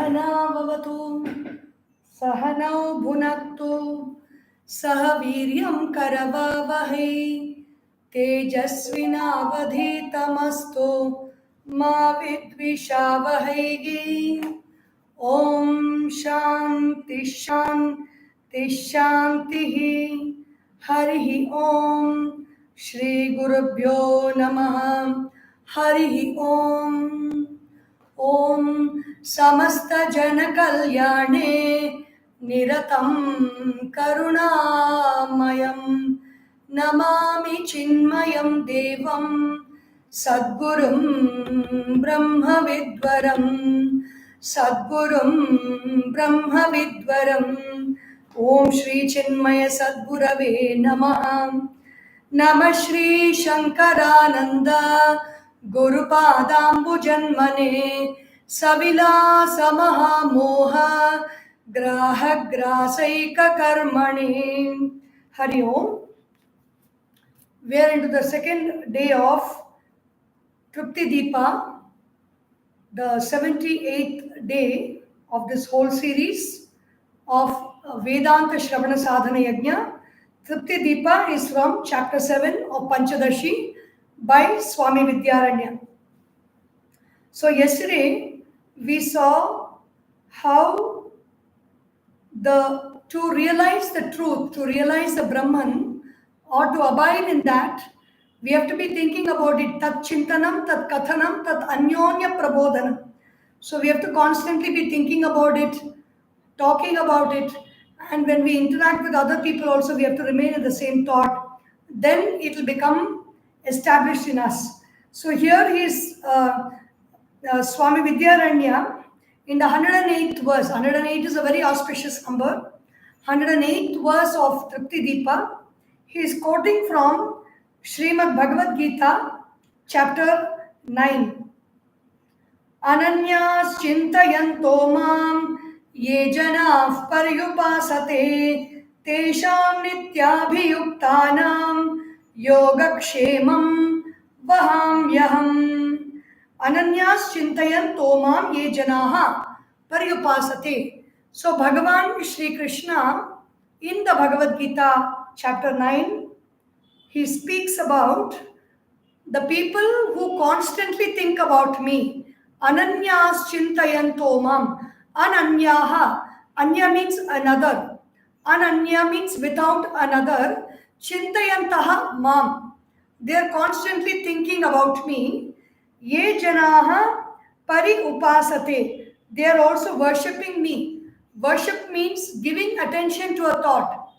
सहनाववतु सहनौ भुनक्तु सह वीर्यं करवावहै तेजस्विनावधीतमस्तु मा विद्विषावहै। ॐ शान्ति शान्ति शान्तिः। हरिः ॐ श्री गुरुभ्यो नमः। हरिः ॐ। ॐ समस्त जन कल्याणे निरतं करुणामयं नमामि चिन्मयं देवं सद्गुरुं ब्रह्मविद्वरं सद्गुरुं ब्रह्मविद्वरम्। ॐ श्री चिन्मय सद्गुरवे नमः। नमः श्री शंकरानंद गुरुपादाम्बुजन्मने सविलास महामोह ग्राहग्रासैककर्मणे। हरि ओम। We are into the second day of Tripti Dipa, the 78th day of this whole series of Vedanta Shravana Sadhana Yagna. Tripti Dipa is from chapter 7 of Panchadashi by Swami Vidyaranya. So yesterday we saw how to realize the truth, to realize the Brahman, or to abide in that, we have to be thinking about it. Tat chintanam, tat kathanam, tat anyonya prabodhanam. So we have to constantly be thinking about it, talking about it, and when we interact with other people also, we have to remain in the same thought. Then it will become established in us. So here is Swami Vidyaranya in the 108th verse. 108 is a very auspicious number. 108th verse of Tripti Dipa. He is quoting from Srimad Bhagavad Gita, chapter 9. Ananyas chintayanto mam ye janah paryupasate tesham nityabhiyuktanam yogakshemam vahamyaham. Ananyas chintayanto mam ye janah paryupasate. So Bhagavan Shri Krishna in the Bhagavad Gita chapter 9, he speaks about the people who constantly think about me. Ananyas chintayanto mam. Ananyaha. Anya means another. Ananya means without another. Chintayantaha mam. They are constantly thinking about me. Ye janaha pari upasate. They are also worshipping me. Worship means giving attention to a thought,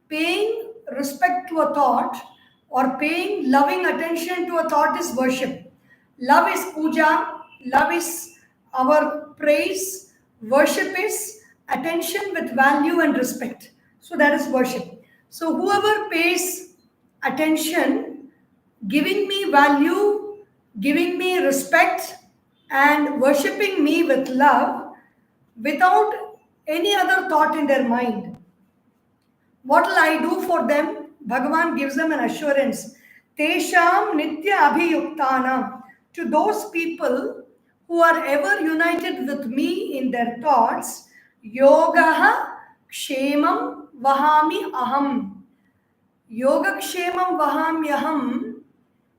paying respect to a thought, or paying loving attention to a thought is worship. Love is puja, love is our praise, worship is attention with value and respect. So that is worship. So whoever pays attention, giving me value, giving me respect, and worshipping me with love without any other thought in their mind, what will I do for them? Bhagavan gives them an assurance. Tesham nitya abhiyuktanam. To those people who are ever united with me in their thoughts, yogaha kshemam vahami aham. Yoga kshemam vahami aham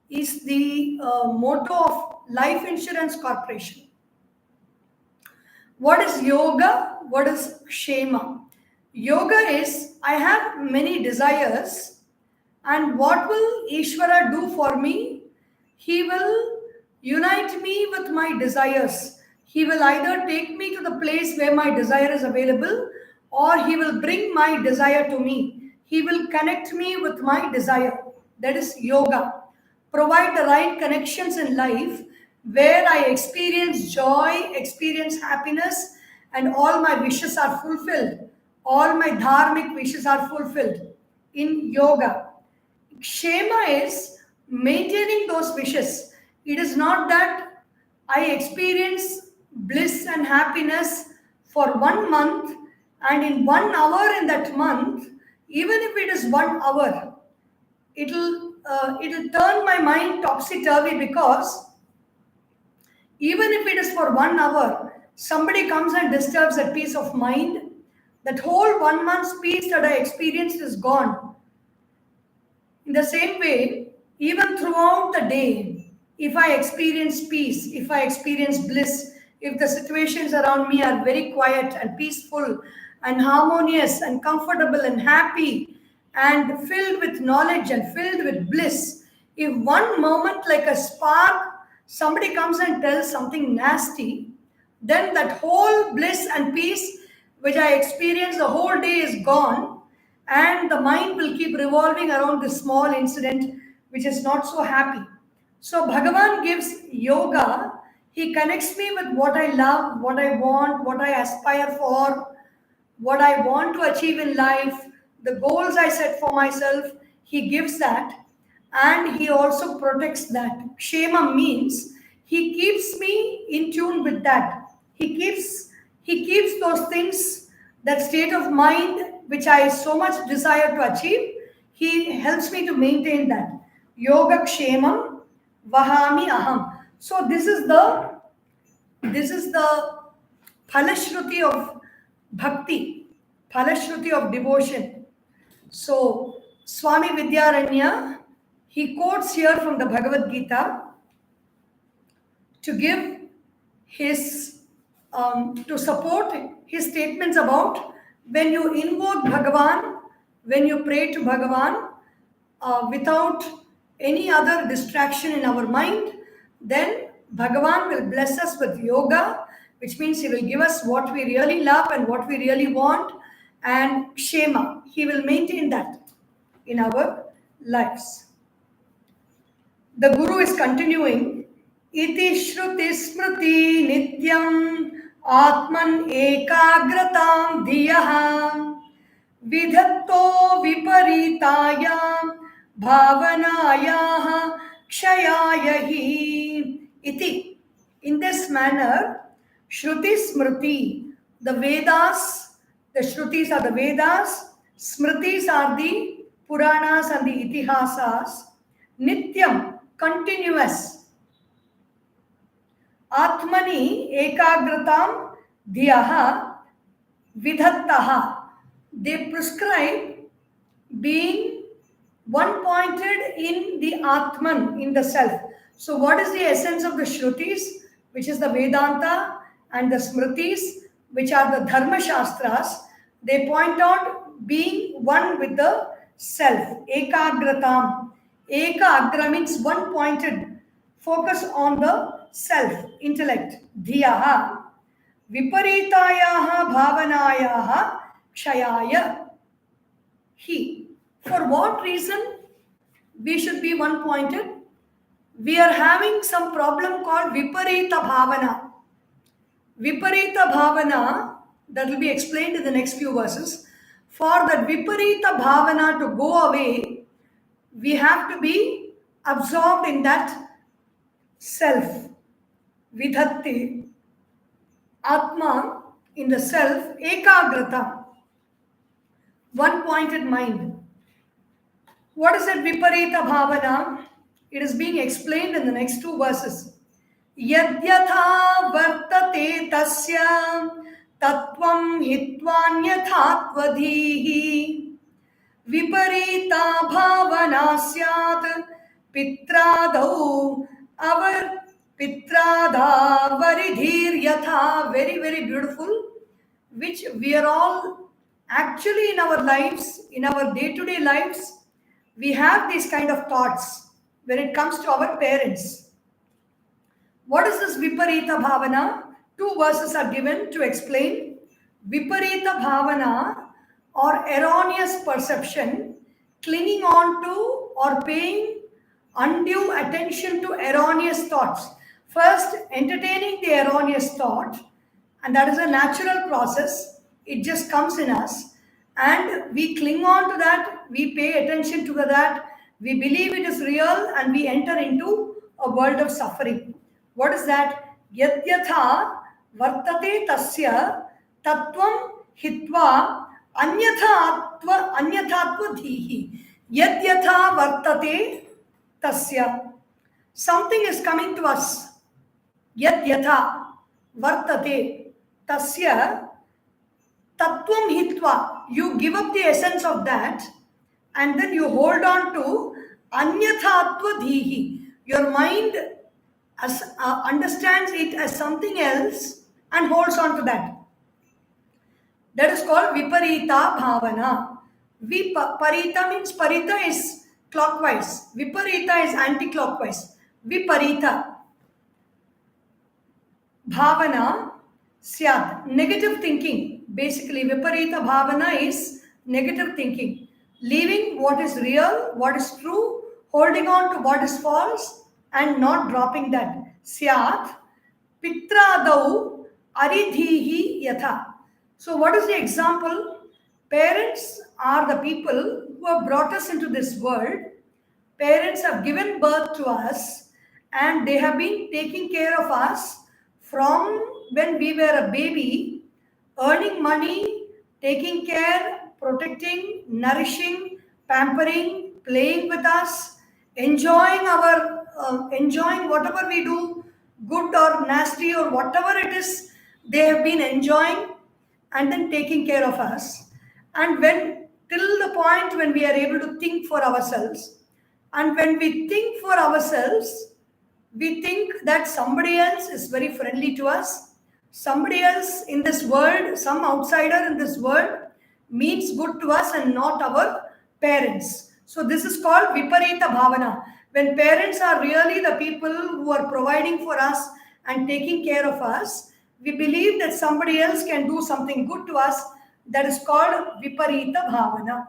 is the motto of Life Insurance Corporation. What is yoga? What is kshema? Yoga is, I have many desires, and what will Ishvara do for me? He will unite me with my desires. He will either take me to the place where my desire is available, or he will bring my desire to me. He will connect me with my desire. That is yoga. Provide the right connections in life where I experience joy, experience happiness, and all my wishes are fulfilled. All my dharmic wishes are fulfilled in yoga. Kshema is maintaining those wishes. It is not that I experience bliss and happiness for 1 month, and in 1 hour in that month, even if it is 1 hour, it'll turn my mind topsy-turvy, because even if it is for 1 hour, somebody comes and disturbs that peace of mind, that whole 1 month's peace that I experienced is gone. In the same way, even throughout the day, if I experience peace, if I experience bliss, if the situations around me are very quiet and peaceful and harmonious and comfortable and happy and filled with knowledge and filled with bliss, if one moment like a spark, somebody comes and tells something nasty, then that whole bliss and peace which I experienced the whole day is gone, and the mind will keep revolving around this small incident which is not so happy. So Bhagavan gives yoga. He connects me with what I love, what I want, what I aspire for, what I want to achieve in life, the goals I set for myself. He gives that, and he also protects that. Kshema means he keeps me in tune with that. He keeps those things, that state of mind which I so much desire to achieve. He helps me to maintain that. Yoga kshemam vahami aham. So this is the phalashruti of bhakti, phalashruti of devotion. So Swami Vidyaranya, he quotes here from the Bhagavad Gita to give his to support his statements about when you invoke Bhagavan, when you pray to Bhagavan without any other distraction in our mind, then Bhagavan will bless us with yoga, which means he will give us what we really love and what we really want, and kshema. He will maintain that in our lives. The Guru is continuing, iti shruti smriti nityam atman ekagratam dhiyah vidhatto viparitayam bhavanayah kshayayahi iti. In this manner, shruti smriti, the Vedas, the shrutis are the Vedas, smritis are the Puranas and the Itihasas, nityam, continuous, atmani ekagratam dhiyaha vidhattaha, they prescribe being one pointed in the Atman, in the self. So what is the essence of the Shrutis, which is the Vedanta, and the Smritis, which are the Dharma Shastras? They point out being one with the self. Ekagratam. Eka agra means one pointed. Focus on the self, intellect. Dhiyaha. Viparitayaha bhavanayaha kshayaya. He. For what reason we should be one pointed? We are having some problem called viparita bhavana. Viparita bhavana, that will be explained in the next few verses. For that viparita bhavana to go away, we have to be absorbed in that self. Vidhatti, Atma, in the self, ekagrata, one pointed mind. What is that viparita bhavana? It is being explained in the next two verses. Yadyatha vartate tasya tatvam hitvanyathatvadhihi viparita bhavana syat pitradau avar pitrada varidhir yatha. Very, very beautiful, which we are all actually in our lives, in our day-to-day lives, we have these kind of thoughts when it comes to our parents. What is this viparita bhavana? Two verses are given to explain. Viparita bhavana, or erroneous perception, clinging on to or paying undue attention to erroneous thoughts. First, entertaining the erroneous thought, and that is a natural process. It just comes in us, and we cling on to that, we pay attention to that, we believe it is real, and we enter into a world of suffering. What is that? Yadyatha vartate tasya tatvam hitva anyathatva dhihi. Yadyatha vartate tasya. Something is coming to us. Yadyatha vartate. tasya tattvam hitva. You give up the essence of that and then you hold on to anyathatva dhihi. Your mind understands it as something else and holds on to that. That is called viparita bhavana. Parita means parita is clockwise. Viparita is anti-clockwise. Viparita. Bhavana syad. Negative thinking. Basically, viparita bhavana is negative thinking. Leaving what is real, what is true, holding on to what is false, and not dropping that. Syat pitradau aridhihi yatha. So, what is the example? Parents are the people who have brought us into this world. Parents have given birth to us and they have been taking care of us from when we were a baby, earning money, taking care, protecting, nourishing, pampering, playing with us, enjoying whatever we do, good or nasty or whatever it is, they have been enjoying and then taking care of us. And when till the point when we are able to think for ourselves, and when we think for ourselves, we think that somebody else is very friendly to us, somebody else in this world, some outsider in this world means good to us and not our parents. So this is called viparita bhavana. When parents are really the people who are providing for us and taking care of us, we believe that somebody else can do something good to us. That is called viparita bhavana.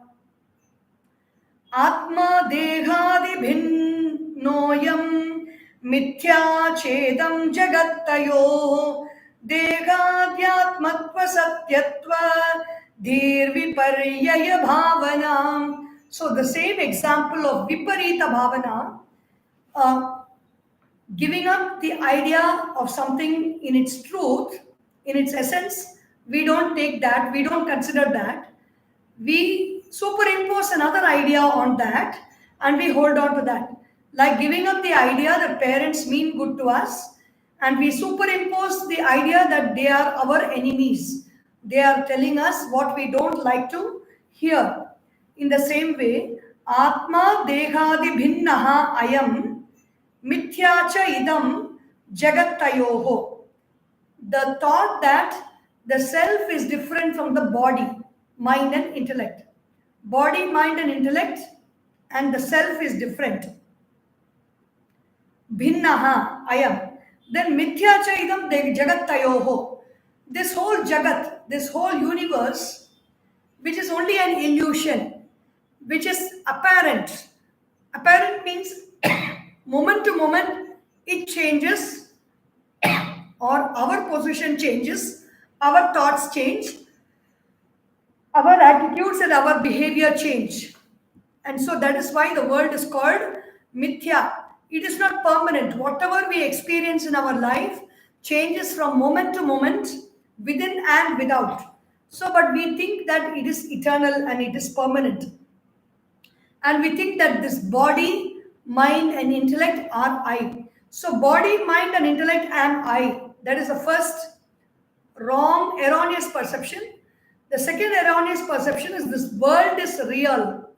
Atma dehadi bhinnoyam mithya chedam jagattayo dehadyatmatva satyatva dhir viparyaya bhavana. So the same example of viparita bhavana, giving up the idea of something in its truth, in its essence, we don't take that, we don't consider that. We superimpose another idea on that and we hold on to that. Like giving up the idea that parents mean good to us and we superimpose the idea that they are our enemies. They are telling us what we don't like to hear. In the same way, Atma Dehadi Bhinnaha Ayam Mithyacha idam jagattayoho. The thought that the self is different from the body, mind and intellect. Body, mind and intellect and the self is different. Bhinnaha ayam. Then mithyacha idam jagattayoho. This whole jagat, this whole universe, which is only an illusion, which is apparent. Apparent means moment to moment it changes or our position changes, our thoughts change, our attitudes and our behavior change. And so that is why the world is called mithya. It is not permanent. Whatever we experience in our life changes from moment to moment, within and without. So, but we think that it is eternal and it is permanent. And we think that this body, mind and intellect are I. So body, mind and intellect am I. That is the first wrong, erroneous perception. The second erroneous perception is this world is real.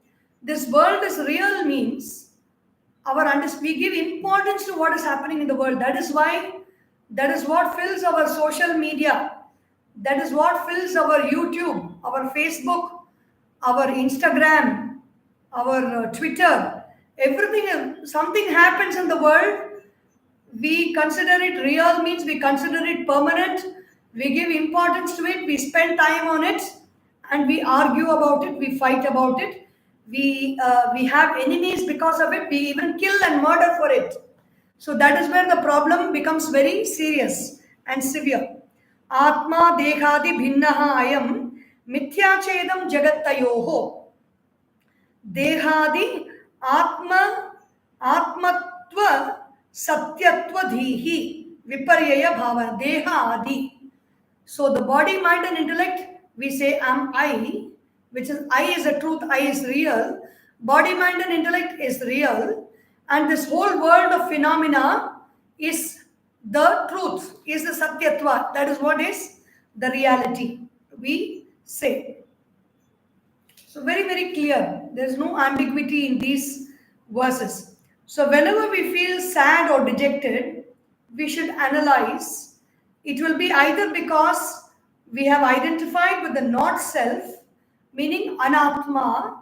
This world is real means we give importance to what is happening in the world. That is what fills our social media. That is what fills our YouTube, our Facebook, our Instagram, our Twitter. Everything, something happens in the world, we consider it real means we consider it permanent. We give importance to it, we spend time on it, and we argue about it, we fight about it. We have enemies because of it. We even kill and murder for it. So that is where the problem becomes very serious and severe. Atma dekhadi bhinnaha ayam mithyachedam jagattayoho. Dehadi atmatva satyatva dhihi viparyaya bhava deha adi. So the body, mind and intellect, we say am I, which is I is a truth, I is real. Body, mind and intellect is real. And this whole world of phenomena is the truth, is the satyatva. That is what is the reality, we say. So very, very clear. There is no ambiguity in these verses. So whenever we feel sad or dejected, we should analyze. It will be either because we have identified with the not self, meaning anatma,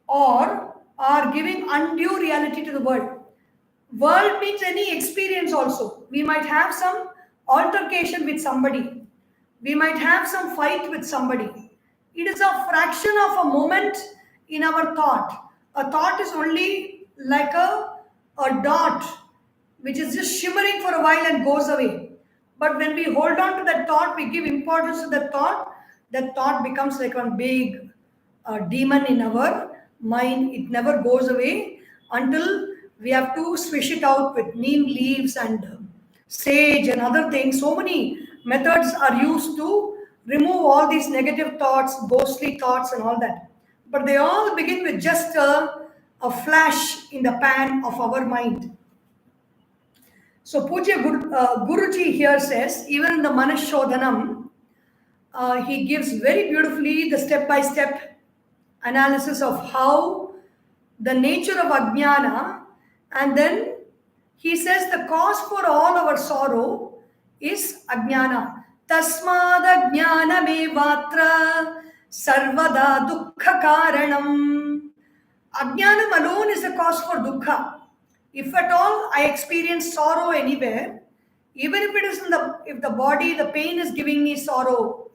or are giving undue reality to the world. World means any experience also. We might have some altercation with somebody. We might have some fight with somebody. It is a fraction of a moment in our thought. A thought is only like a dot which is just shimmering for a while and goes away. But when we hold on to that thought, we give importance to that thought becomes like one big demon in our mind. It never goes away until we have to swish it out with neem leaves and sage and other things. So many methods are used to remove all these negative thoughts, ghostly thoughts, and all that. But they all begin with just a flash in the pan of our mind. So Pujya Guruji here says, even in the Manashodhanam, he gives very beautifully the step-by-step analysis of how the nature of Ajnana, and then he says the cause for all our sorrow is Ajnana. Tasmad Ajnanamevatra Sarvada Dukkha Karanam. Ajnanam alone is the cause for dukkha. If at all I experience sorrow anywhere, even if it is if the body, the pain is giving me sorrow,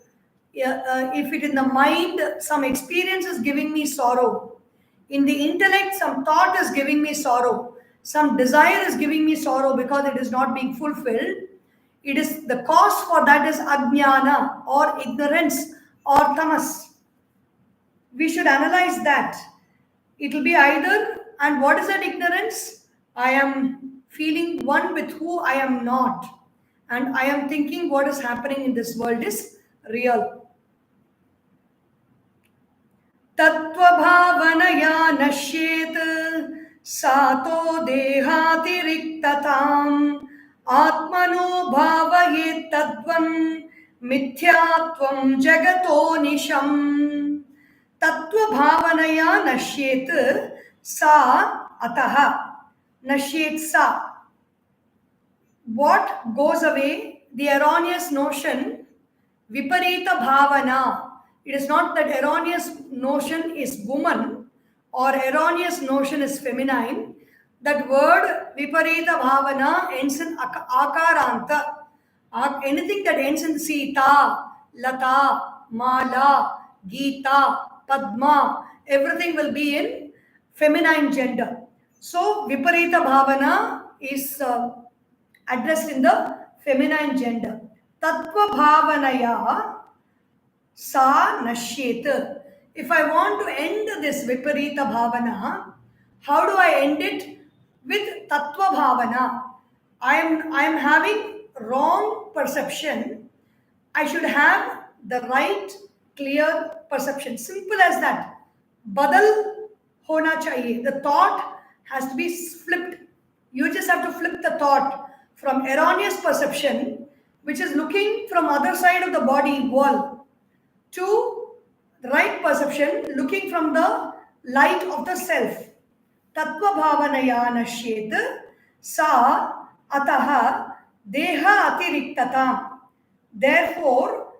if it in the mind, some experience is giving me sorrow, in the intellect, some thought is giving me sorrow, some desire is giving me sorrow because it is not being fulfilled, it is the cause for that is ajnana or ignorance or tamas. We should analyze that. It will be either, and what is that ignorance? I am feeling one with who I am not, and I am thinking what is happening in this world is real. Tattva bhavanaya nashyet sato dehatiriktatam atmano bhavayet tadvam mithyatvam jagato nisham. Tattva bhavanaya nashyet sa ataha. Nashyet sa. What goes away? The erroneous notion, viparita bhavana. It is not that erroneous notion is woman or erroneous notion is feminine. That word viparita bhavana ends in akaranta. Anything that ends in sita, lata, mala, gita, padma, everything will be in feminine gender. So viparita bhavana is addressed in the feminine gender. Tattva bhavanaya sa nashyet. If I want to end this viparita bhavana, how do I end it? With tattva bhavana. I am having wrong perception. I should have the right, clear perception. Simple as that. Badal hona chahiye. The thought has to be flipped. You just have to flip the thought from erroneous perception, which is looking from other side of the body wall, to the right perception, looking from the light of the self. Tattva bhavanaya nashyet sa ataha deha atiriktatam. Therefore,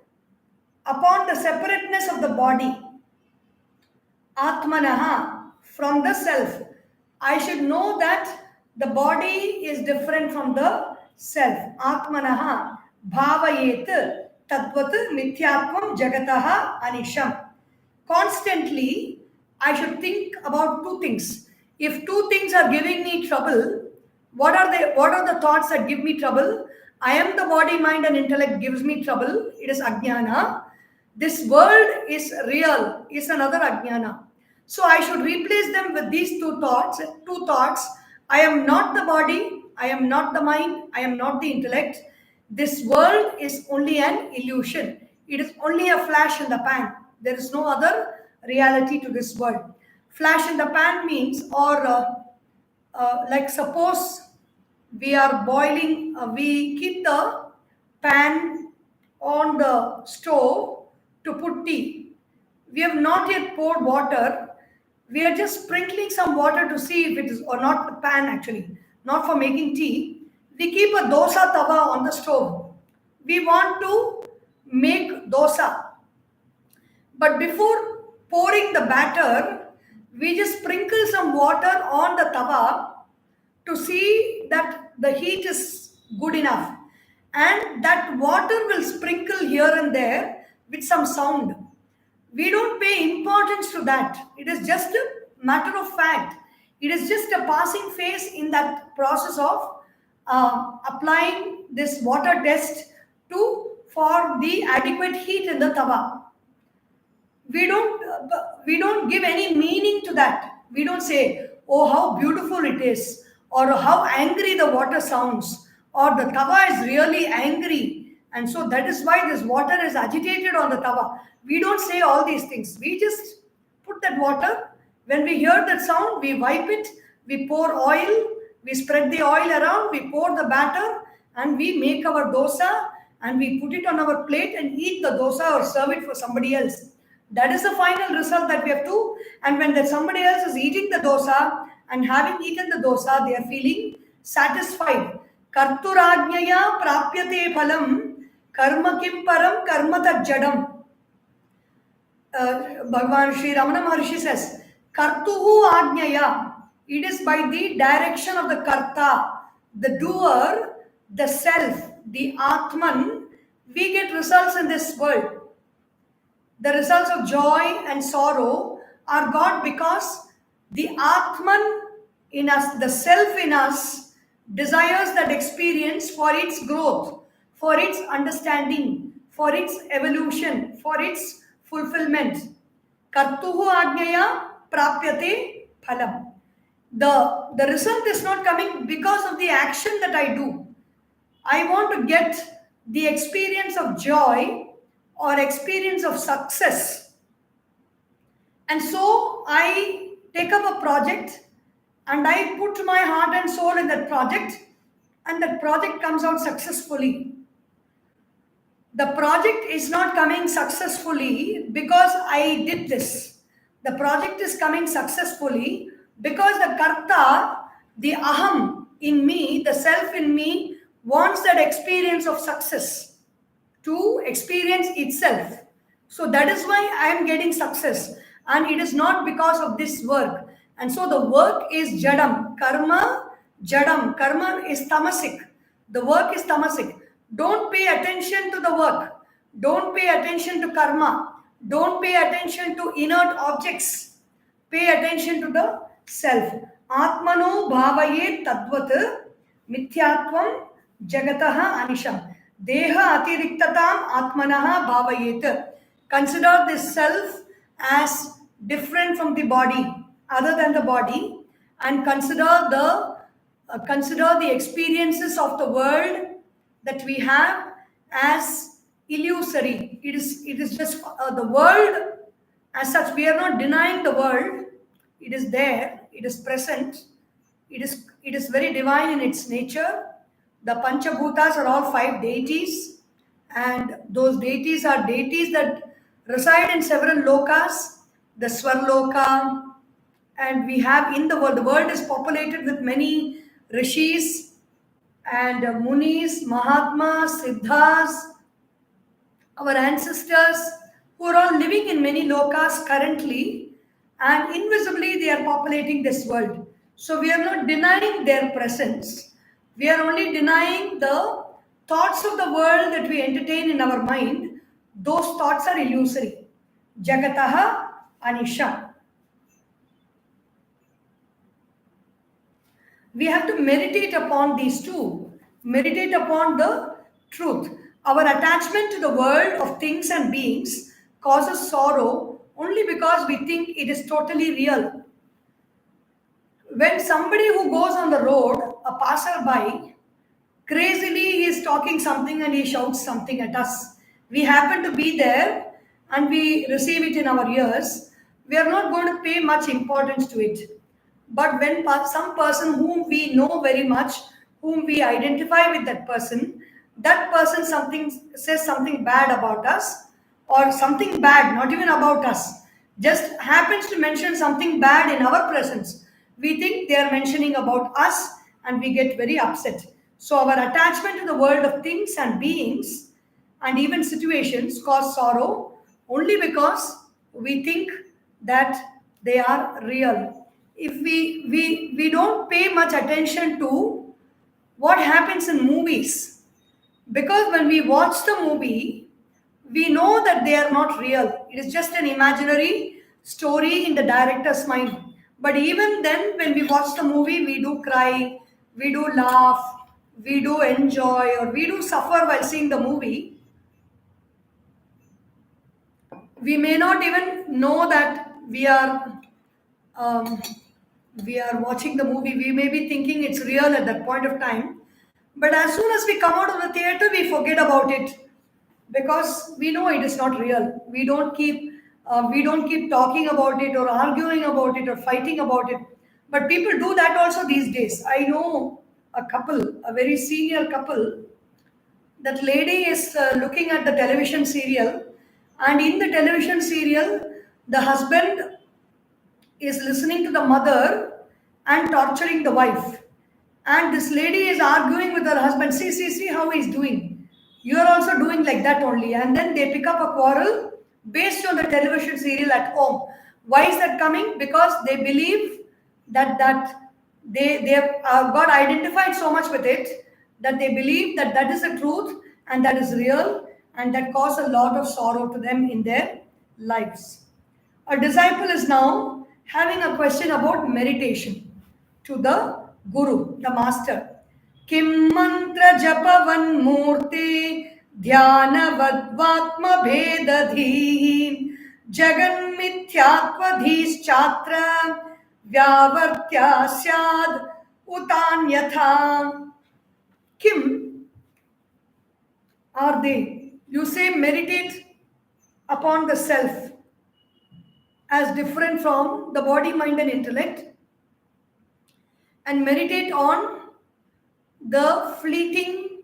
upon the separateness of the body, atmanaha, from the self, I should know that the body is different from the self. Atmanaha bhavayet tadvat mithyatvam jagataha anisham. Constantly, I should think about two things. If two things are giving me trouble, what are they? What are the thoughts that give me trouble? I am the body, mind, and intellect gives me trouble. It is ajnana. This world is real, is another ajnana. So I should replace them with these two thoughts. Two thoughts. I am not the body. I am not the mind. I am not the intellect. This world is only an illusion. It is only a flash in the pan. There is no other reality to this world. Flash in the pan means, or like suppose we are boiling, we keep the pan on the stove to put tea. We have not yet poured water. We are just sprinkling some water to see if it is, or not the pan actually, not for making tea. We keep a dosa tawa on the stove. We want to make dosa. But before pouring the batter, we just sprinkle some water on the tawa to see that the heat is good enough. And that water will sprinkle here and there with some sound. We don't pay importance to that. It is just a matter of fact. It is just a passing phase in that process of applying this water test for the adequate heat in the tawa. We don't give any meaning to that. We don't say, oh, how beautiful it is, or how angry the water sounds, or the tawa is really angry, and so that is why this water is agitated on the tawa. We don't say all these things. We just put that water. When we hear that sound, we wipe it, we pour oil, we spread the oil around, we pour the batter, and we make our dosa, and we put it on our plate and eat the dosa or serve it for somebody else. That is the final result that we have to. And when that somebody else is eating the dosa and having eaten the dosa, they are feeling satisfied. Karturajnaya prapyate phalam karma kim param karma tad jadam. Bhagavan Sri Ramana Maharshi says, Kartuhu Ajnaya. It is by the direction of the Karta, the doer, the self, the Atman, we get results in this world. The results of joy and sorrow are got because the Atman in us, the self in us, desires that experience for its growth, for its understanding, for its evolution, for its fulfillment. Kartuhu Ajnaya prapyate phalam. The result is not coming because of the action that I do. I want to get the experience of joy or experience of success. And so I take up a project and I put my heart and soul in that project, and that project comes out successfully. The project is not coming successfully because I did this. The project is coming successfully because the Karta, the Aham in me, the self in me, wants that experience of success to experience itself. So that is why I am getting success. And it is not because of this work. And so the work is jadam. Karma, jadam. Karma is tamasic. The work is tamasic. Don't pay attention to the work. Don't pay attention to karma. Don't pay attention to inert objects. Pay attention to the self. Atmano bhavaye tadvat mithyatvam jagataha anisham. Deha atiriktatam atmanaha bhavayet. Consider this self as different from the body, other than the body, and consider the experiences of the world that we have as illusory. It is just the world as such. We are not denying the world. It is there. It is present. It is very divine in its nature. The Panchabhutas are all 5 deities, and those deities are deities that reside in several lokas, the Swarloka, and we have in the world is populated with many rishis and munis, mahatmas, siddhas, our ancestors who are all living in many lokas currently, and invisibly they are populating this world. So we are not denying their presence. We are only denying the thoughts of the world that we entertain in our mind. Those thoughts are illusory. Jagataha Anisha. We have to meditate upon these two. Meditate upon the truth. Our attachment to the world of things and beings causes sorrow only because we think it is totally real. When somebody who goes on the road, a passerby, crazily he is talking something and he shouts something at us. We happen to be there and we receive it in our ears. We are not going to pay much importance to it. But when some person whom we know very much, whom we identify with that person, that person says something bad about us, or something bad, not even about us, just happens to mention something bad in our presence, we think they are mentioning about us and we get very upset. So our attachment to the world of things and beings and even situations cause sorrow only because we think that they are real. If we don't pay much attention to what happens in movies, because when we watch the movie, we know that they are not real. It is just an imaginary story in the director's mind. But even then, when we watch the movie, we do cry, we do laugh, we do enjoy, or we do suffer while seeing the movie. We may not even know that um, we are watching the movie. We may be thinking it's real at that point of time, but as soon as we come out of the theater, we forget about it because we know it is not real. We don't keep talking about it or arguing about it or fighting about it. But people do that also these days. I know a couple, a very senior couple. That lady is looking at the television serial, and in the television serial, the husband is listening to the mother and torturing the wife. And this lady is arguing with her husband, see how he's doing. You are also doing like that only. And then they pick up a quarrel based on the television serial at home. Why is that coming? Because they believe that they have got identified so much with it that they believe that that is the truth and that is real, and that cause a lot of sorrow to them in their lives. A disciple is now having a question about meditation to the Guru, the Master. Kim mantra japavan murti dhyana vadvatma bhedadhi jagan mithyatva chatra vyavartya syad utanyatha. Kim are they? You say meditate upon the self as different from the body, mind, and intellect, and meditate on the fleeting,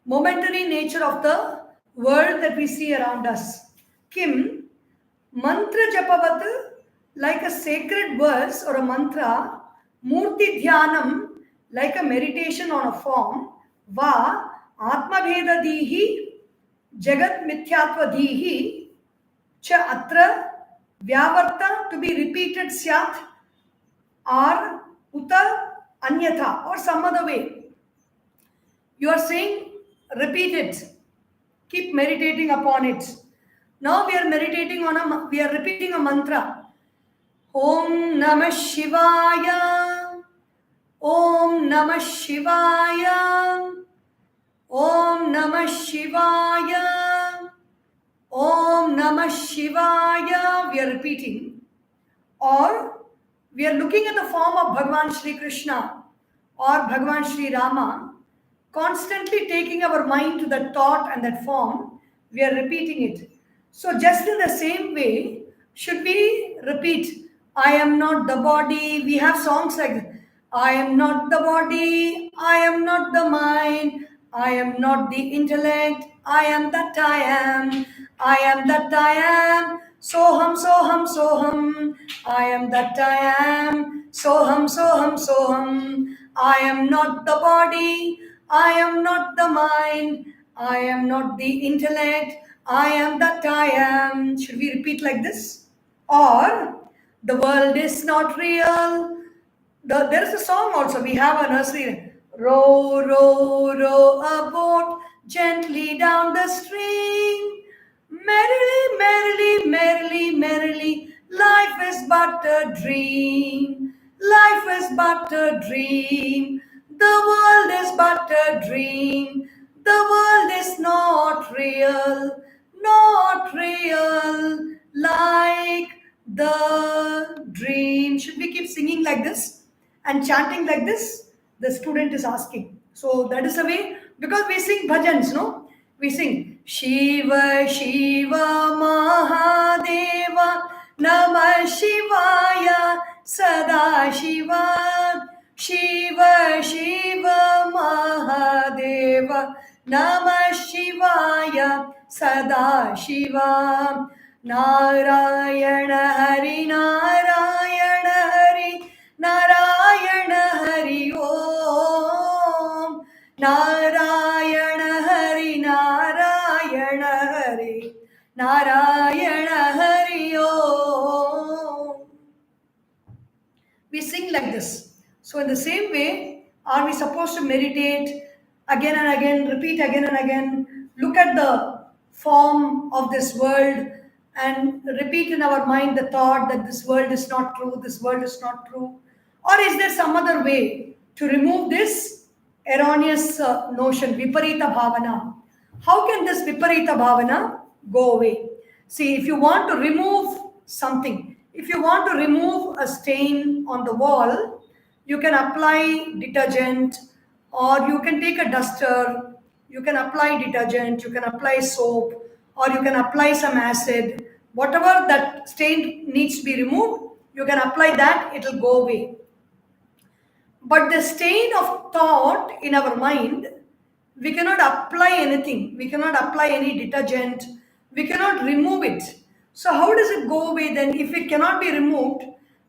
momentary nature of the world that we see around us. Kim, mantra japavat, like a sacred verse or a mantra, murti dhyanam, like a meditation on a form, va atma dihi, jagat mithyatva dihi, cha atra vyavarta, to be repeated syat, or uta anyatha, or some other way. You are saying, repeat it, keep meditating upon it. Now we are repeating a mantra. Om Namah Shivaya, Om Namah Shivaya, Om Namah Shivaya, Om Namah Shivaya. We are repeating. Or we are looking at the form of Bhagavan Shri Krishna or Bhagavan Shri Rama, constantly taking our mind to that thought and that form, we are repeating it. So just in the same way, should we repeat, I am not the body. We have songs like, I am not the body, I am not the mind, I am not the intellect, I am that I am, I am that I am, soham, soham, soham, I am that I am, soham, soham, soham, I am not the body, I am not the mind, I am not the intellect, I am that I am. Should we repeat like this? Or, the world is not real. There is a song also. We have a nursery. Row, row, row a boat gently down the stream. Merrily, merrily, merrily, merrily, life is but a dream. Life is but a dream. The world is but a dream. The world is not real, not real, like the dream. Should we keep singing like this and chanting like this? The student is asking. So that is the way, because we sing bhajans, no? We sing Shiva Shiva Mahadeva Namah Shivaya Sada Shiva Shiva Shiva Mahadeva Namah Shivaya Sada Shiva. Narayana Hari Narayana Hari Narayana Hari Om. Narayana Hari Narayana Hari Narayana Hari Om. We sing like this. So in the same way, are we supposed to meditate again and again, repeat again and again, look at the form of this world and repeat in our mind the thought that this world is not true, this world is not true? Or is there some other way to remove this erroneous notion, viparita bhavana? How can this viparita bhavana go away? See, if you want to remove something, if you want to remove a stain on the wall, you can apply detergent, or you can take a duster, you can apply detergent, you can apply soap, or you can apply some acid. Whatever that stain needs to be removed, you can apply that, it will go away. But the stain of thought in our mind, we cannot apply anything. We cannot apply any detergent. We cannot remove it. So how does it go away then if it cannot be removed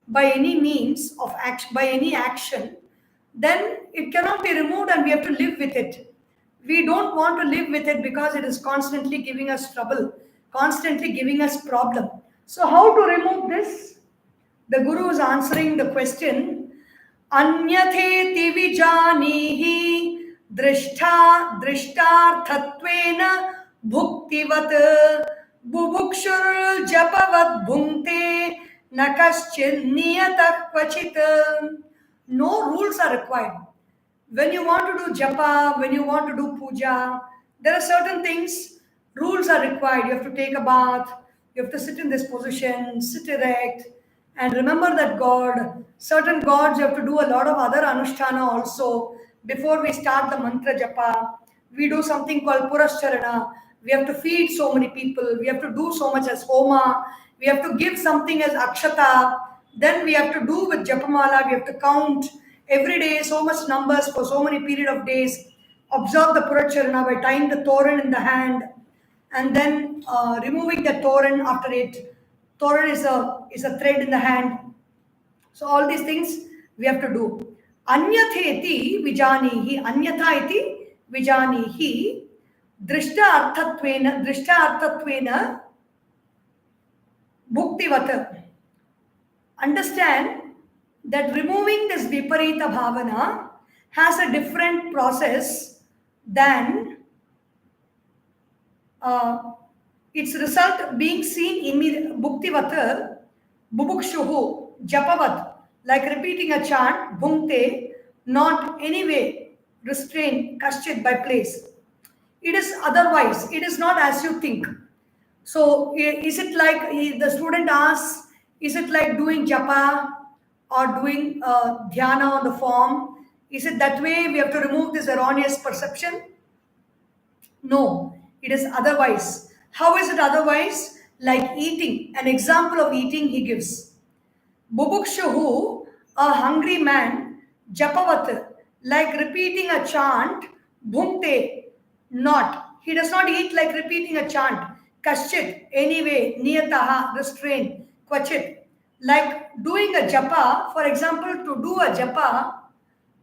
by any means of action, by any action? Then it cannot be removed and we have to live with it. We don't want to live with it because it is constantly giving us trouble, constantly giving us problem. So how to remove this? The Guru is answering the question, अन्यथेति विजानीहि दृष्टा दृष्टार्थत्वेन भुक्तिवत् बुभुक्षुर्जपवत् भुङ्क्ते न कश्चिन्नियतः क्वचित्. No rules are required. When you want to do japa, when you want to do puja, there are certain things, rules are required. You have to take a bath, you have to sit in this position, sit erect, and remember that God. Certain gods you have to do a lot of other anushtana also. Before we start the mantra japa, we do something called Puducherry. We have to feed so many people. We have to do so much as homa. We have to give something as akshata. Then we have to do with japamala. We have to count every day so much numbers for so many period of days. Observe the Puducherry by tying the toran in the hand, and then removing the toran after it. Toran is a thread in the hand. So all these things we have to do. Anyatheti vijanihi, anyatha iti vijanihi, drishta arthatvena bhuktivat. Understand that removing this viparita bhavana has a different process than its result being seen immediately. Bhuktivat, bubukshuhu, japavat, like repeating a chant, bhunkte, not anyway restrained, kashchit, by place. It is otherwise, it is not as you think. So is it like, the student asks, is it like doing japa or doing dhyana on the form? Is it that way we have to remove this erroneous perception? No, it is otherwise. How is it otherwise? Like eating. An example of eating he gives. Bubukshuhu, a hungry man, japavat, like repeating a chant, bhunkte, not. He does not eat like repeating a chant. Kashchit, anyway, niyataha, restrained, kvachit. Like doing a japa, for example, to do a japa,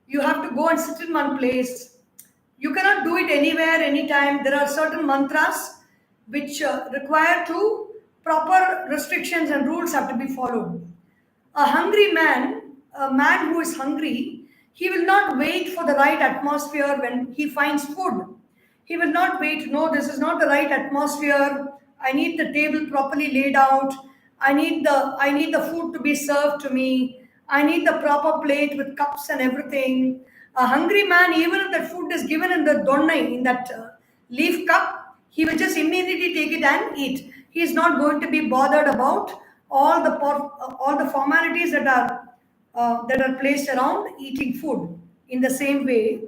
you have to go and sit in one place. You cannot do it anywhere, anytime. There are certain mantras which require to proper restrictions and rules have to be followed. A hungry man, a man who is hungry, he will not wait for the right atmosphere when he finds food. He will not wait, no, this is not the right atmosphere. I need the table properly laid out. I need the food to be served to me. I need the proper plate with cups and everything. A hungry man, even if that food is given in the donnai, in that leaf cup, he will just immediately take it and eat. He is not going to be bothered about all the formalities that are placed around eating food. In the same way,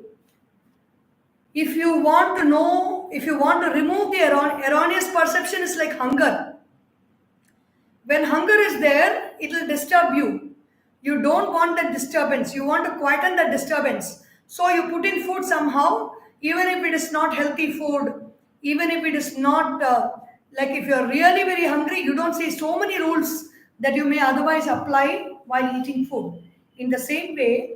if you want to remove the erroneous perception, is like hunger. When hunger is there, it will disturb you. You don't want that disturbance. You want to quieten that disturbance. So you put in food somehow, even if it is not healthy food, even if it is not like if you're really very hungry, you don't say so many rules that you may otherwise apply while eating food. In the same way,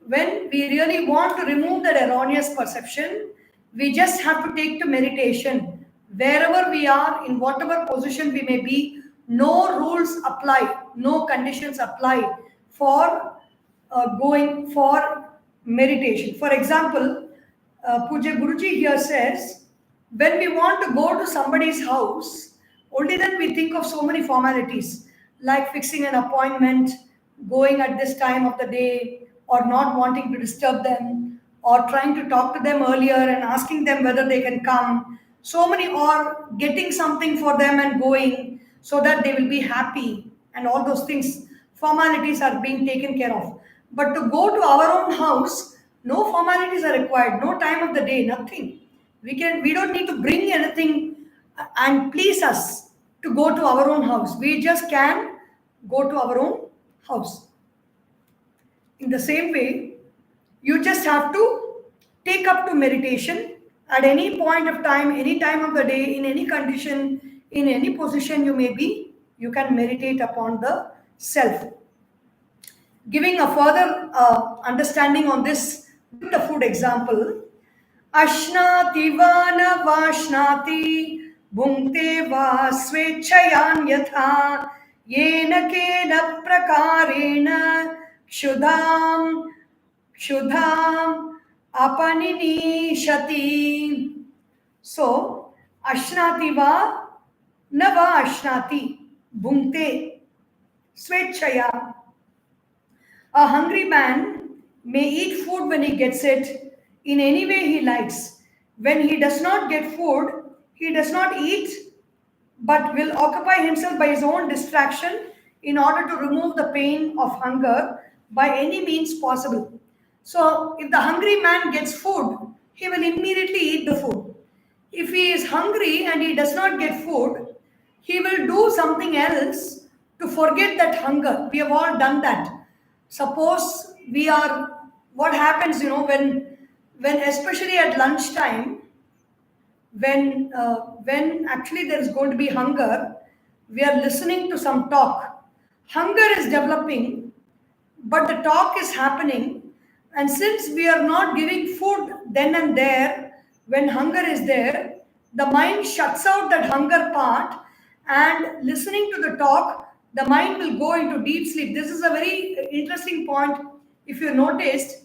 when we really want to remove that erroneous perception, we just have to take to meditation. Wherever we are, in whatever position we may be, no rules apply, no conditions apply for going for meditation. For example, Puja Guruji here says, when we want to go to somebody's house, only then we think of so many formalities like fixing an appointment, going at this time of the day, or not wanting to disturb them, or trying to talk to them earlier and asking them whether they can come. So many, or getting something for them and going so that they will be happy, and all those things. Formalities are being taken care of. But to go to our own house, no formalities are required, no time of the day, nothing. We don't need to bring anything and please us to go to our own house. We just can go to our own house. In the same way, you just have to take up to meditation at any point of time, any time of the day, in any condition, in any position you may be, you can meditate upon the self. Giving a further understanding on this with the food example, Ashnati va na vashnati bhungte va swechhayan yatha yena kena prakarena kshudham apaninishati. So, ashnati va na va ashnati bhungte swechhaya. A hungry man may eat food when he gets it, in any way he likes. When he does not get food, he does not eat, but will occupy himself by his own distraction in order to remove the pain of hunger by any means possible. So, if the hungry man gets food, he will immediately eat the food. If he is hungry and he does not get food, he will do something else to forget that hunger. We have all done that. Suppose we are, what happens, when especially at lunchtime, when actually there is going to be hunger, we are listening to some talk. Hunger is developing, but the talk is happening, and since we are not giving food then and there, when hunger is there, the mind shuts out that hunger part, and listening to the talk, the mind will go into deep sleep. This is a very interesting point. If you noticed,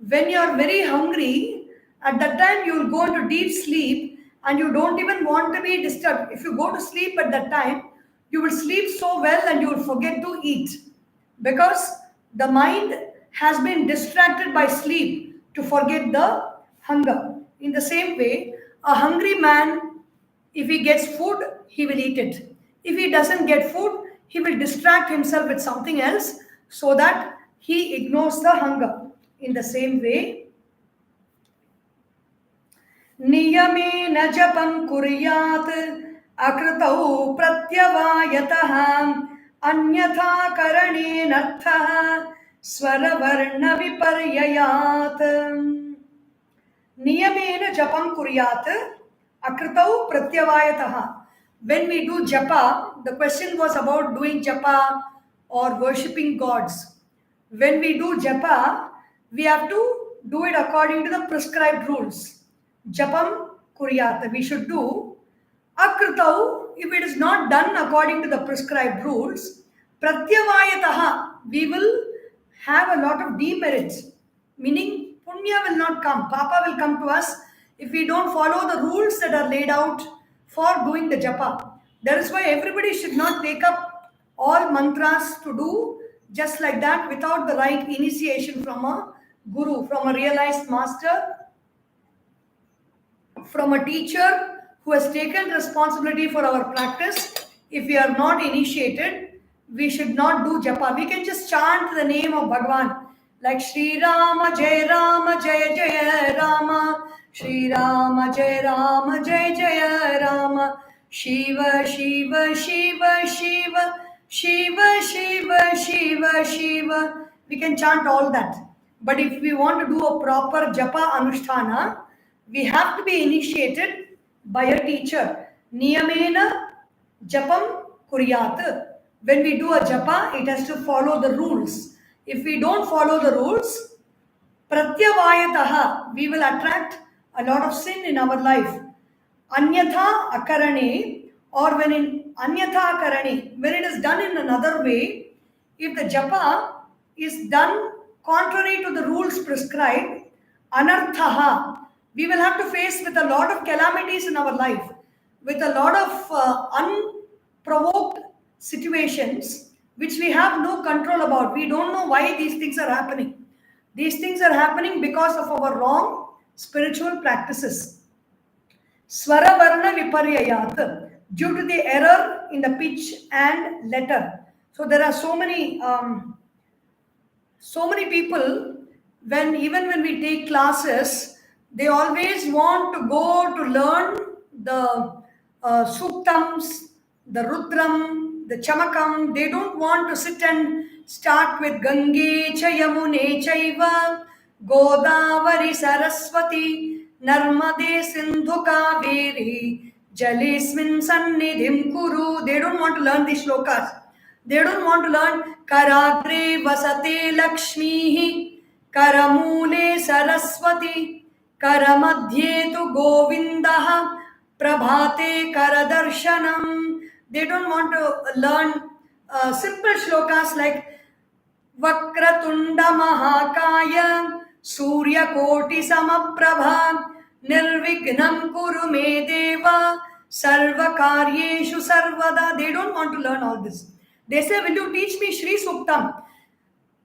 when you are very hungry, at that time you will go into deep sleep and you don't even want to be disturbed. If you go to sleep at that time, you will sleep so well and you will forget to eat, because the mind has been distracted by sleep to forget the hunger. In the same way, a hungry man, if he gets food, he will eat it. If he doesn't get food, he will distract himself with something else so that he ignores the hunger. In the same way, niyamena japam kuryat akritau pratyavayatah anyatha karanenarthah swaravarna viparyayat. Niyamena japam kuryat akritau pratyavayatah. When we do japa, the question was about doing japa or worshipping gods. When we do japa, we have to do it according to the prescribed rules. Japam kuryata, we should do. Akritau, if it is not done according to the prescribed rules, pratyavayataha, we will have a lot of demerits, meaning punya will not come, papa will come to us if we don't follow the rules that are laid out for doing the japa. That is why everybody should not take up all mantras to do just like that without the right initiation from a guru, from a realized master, from a teacher who has taken responsibility for our practice. If we are not initiated, we should not do japa. We can just chant the name of Bhagavan, like Shri Rama Jai Rama Jai Jai Rama, Shri Rama Jai Rama Jai Jai Rama, Shiva Shiva Shiva Shiva Shiva Shiva Shiva Shiva. We can chant all that. But if we want to do a proper japa anusthana, we have to be initiated. by a teacher. Niyamena japam kuryat. When we do a japa, it has to follow the rules. If we don't follow the rules, pratyavayataha, we will attract a lot of sin in our life. Anyatha akarane, or when in anyatha akarane, when it is done in another way, if the japa is done contrary to the rules prescribed, anarthaha, we will have to face with a lot of calamities in our life, with a lot of unprovoked situations which we have no control about. We don't know why these things are happening. These things are happening because of our wrong spiritual practices. Swara Varna Viparyayat, due to the error in the pitch and letter. So there are so many people, even when we take classes, they always want to go to learn the suktams, the rudram, the chamakam. They don't want to sit and start with Gange cha Yamune chaiva Godavari Saraswati Narmade Sindhu Kaveri Jalismin Sannidhim Kuru. They don't want to learn these shlokas. They don't want to learn Karagre Vasate Lakshmi Karamule Saraswati Karamadhye tu Govindaha Prabhate Karadarshanam. They don't want to learn simple shlokas like Vakratunda Mahakaya Surya Koti Samaprabha Nirvignam Kuru Me Deva Sarva Karyeshu Sarvada. They don't want to learn all this. They say, will you teach me Shri Suktam?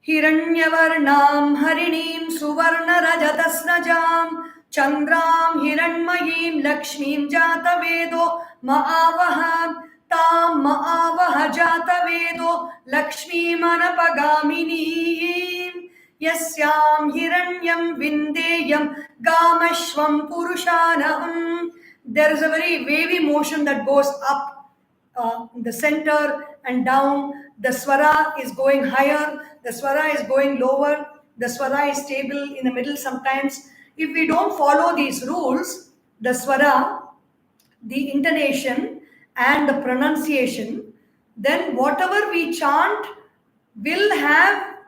Hiranyavarnam Harinim Suvarna Rajatasnajam Chandram Hiranmayim Lakshmim Jata Vedo Maavaha Tam Maavaha Jata Vedo Lakshmi Manapagamini Yasyam Hiranyam Vindeyam Gamashvam Purushanam. There is a very wavy motion that goes up in the center and down. The swara is going higher, the swara is going lower, the swara is stable in the middle sometimes. If we don't follow these rules, the swara, the intonation and the pronunciation, then whatever we chant will have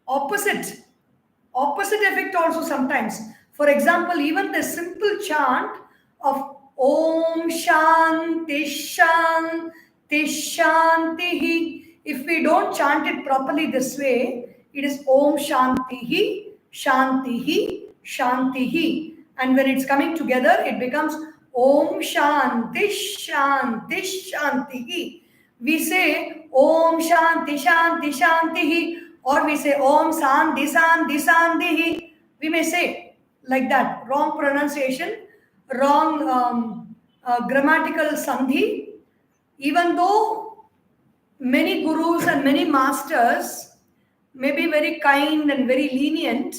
opposite effect also sometimes. For example, even the simple chant of Om Shanti Shanti Shantihi, if we don't chant it properly this way, it is Om Shantihi Shantihi Shantihi, and when it's coming together, it becomes Om Shanti Shanti Shantihi. We say Om Shanti Shanti Shantihi, or we say Om Sandhi Sandhi Sandhihi. We may say like that. Wrong pronunciation, wrong grammatical sandhi. Even though many gurus and many masters may be very kind and very lenient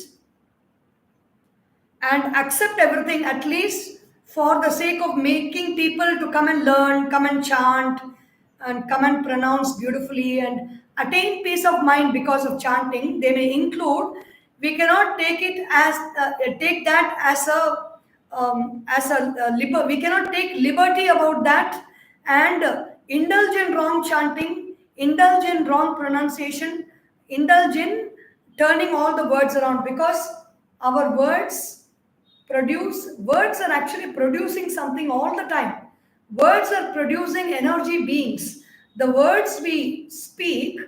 and accept everything, at least for the sake of making people to come and learn, come and chant, and come and pronounce beautifully and attain peace of mind because of chanting, they may include. We cannot take it as take that as a we cannot take liberty about that and indulge in wrong chanting, indulge in wrong pronunciation, indulge in turning all the words around, because our words are actually producing something all the time. Words are producing energy beings. The words we speak,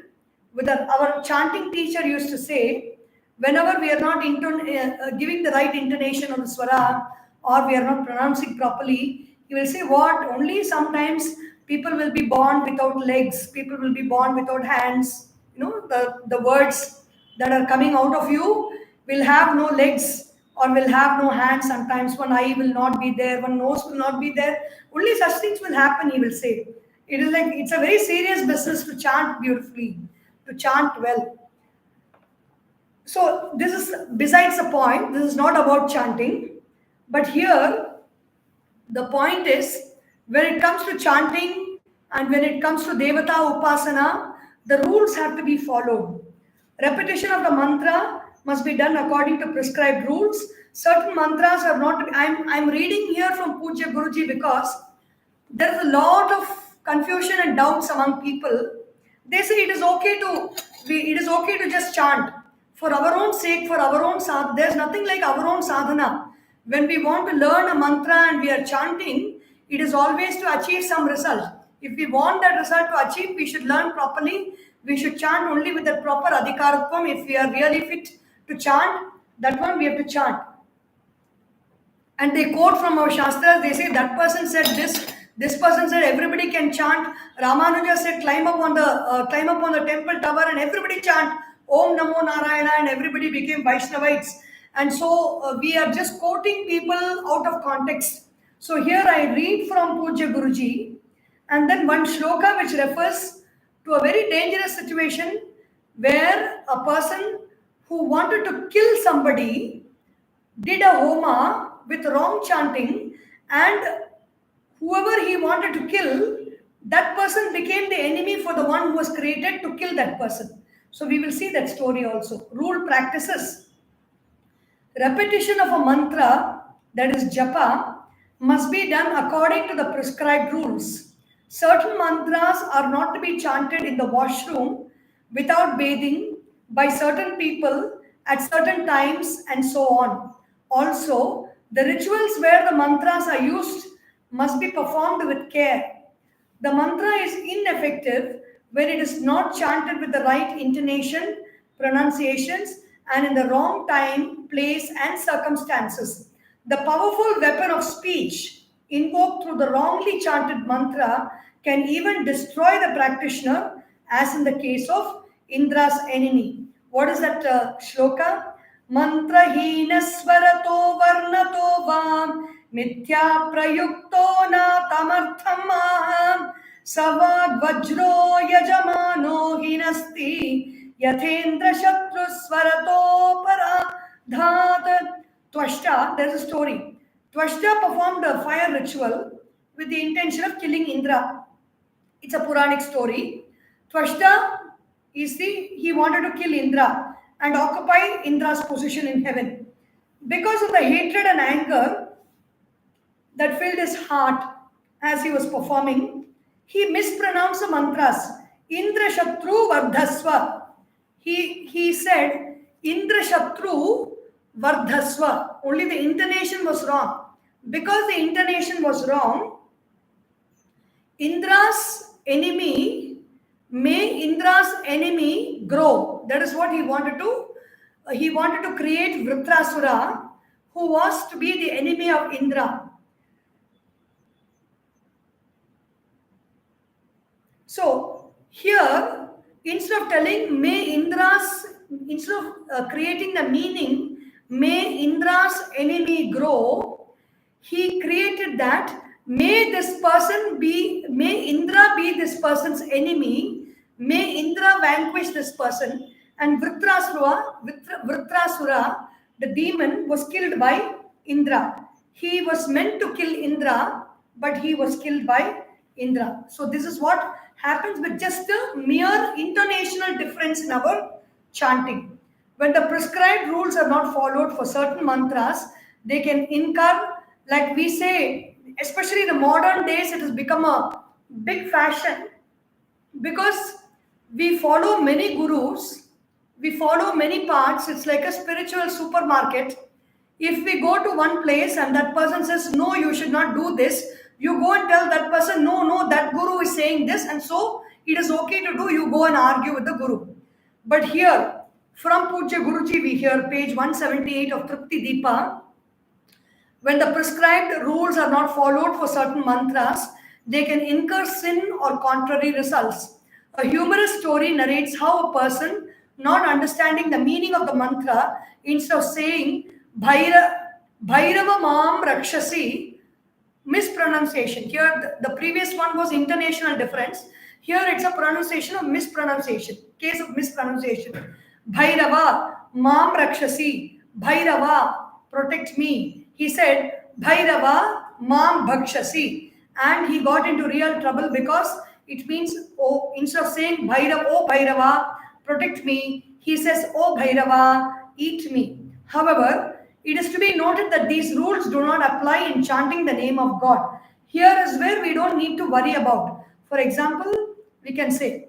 with our chanting teacher used to say, whenever we are not giving the right intonation of the swara, or we are not pronouncing properly, he will say what? Only sometimes people will be born without legs, people will be born without hands. The words that are coming out of you will have no legs or will have no hands. Sometimes one eye will not be there, one nose will not be there. Only such things will happen, he will say. It is like, it's a very serious business to chant beautifully, to chant well. So this is besides the point. This is not about chanting. But here, the point is, when it comes to chanting and when it comes to Devata Upasana, the rules have to be followed. Repetition of the mantra must be done according to prescribed rules. certain mantras are not. I'm reading here from Puja Guruji because there is a lot of confusion and doubts among people. They say it is okay to just chant for our own sake, for our own sadhana. There's nothing like our own sadhana. When we want to learn a mantra and we are chanting, it is always to achieve some result. If we want that result to achieve, we should learn properly. We should chant only with the proper adhikaratvam. If we are really fit to chant, that one we have to chant. And they quote from our shastras. They say that person said this person said everybody can chant. Ramanuja said climb up on the temple tower and everybody chant Om Namo Narayana, and everybody became Vaishnavites. And so we are just quoting people out of context. So here I read from Puja Guruji, and then one shloka which refers to a very dangerous situation where a person who wanted to kill somebody did a homa with wrong chanting, and whoever he wanted to kill, that person became the enemy for the one who was created to kill that person. So we will see that story also. Rule practices. Repetition of a mantra, that is japa, must be done according to the prescribed rules. Certain mantras are not to be chanted in the washroom without bathing by certain people at certain times and so on. Also, the rituals where the mantras are used must be performed with care. The mantra is ineffective when it is not chanted with the right intonation, pronunciations, and in the wrong time, place, and circumstances. The powerful weapon of speech invoked through the wrongly chanted mantra can even destroy the practitioner, as in the case of Indra's enemy. What is that shloka? Mantrahina swarato varnato vam mithya prayukto na tamartham aham savad vajro yajamano hinasti yathendra shatru swarato paradhat. Twashta, there's a story. Twashta performed a fire ritual with the intention of killing Indra. It's a Puranic story. Twashta he wanted to kill Indra and occupy Indra's position in heaven. Because of the hatred and anger that filled his heart as he was performing, he mispronounced the mantras. Indra Shatru Vardhasva. He said Indra Shatru Vardhasva. Only the intonation was wrong. Because the intonation was wrong, may Indra's enemy grow. That is what he wanted to. He wanted to create Vritrasura, who was to be the enemy of Indra. So here, instead of creating the meaning, may Indra's enemy grow, he created that may Indra be this person's enemy, may Indra vanquish this person, and Vritrasura, the demon, was killed by Indra. He was meant to kill Indra, but he was killed by Indra. So this is what happens with just a mere intonational difference in our chanting. When the prescribed rules are not followed for certain mantras, they can incur, like we say, especially in the modern days, it has become a big fashion because we follow many gurus, we follow many paths. It's like a spiritual supermarket. If we go to one place and that person says, no, you should not do this, you go and tell that person, no, that guru is saying this, and so it is okay to do. You go and argue with the guru. But here, from Puja Guruji, we hear page 178 of Tripti Dipa, when the prescribed rules are not followed for certain mantras, they can incur sin or contrary results. A humorous story narrates how a person, not understanding the meaning of the mantra, instead of saying Bhairava Mam Rakshasi, mispronunciation. Here, the previous one was intonational difference. Here, it's a pronunciation of mispronunciation. Case of mispronunciation. Bhairava Mam Rakshasi. Bhairava, protect me. He said, Bhairava Mam Bhakshasi. And he got into real trouble because it means, oh, instead of saying Bhairava, oh Bhairava, protect me, he says, oh Bhairava, eat me. However, It is to be noted that these rules do not apply in chanting the name of God. Here is where we don't need to worry about. For example, we can say,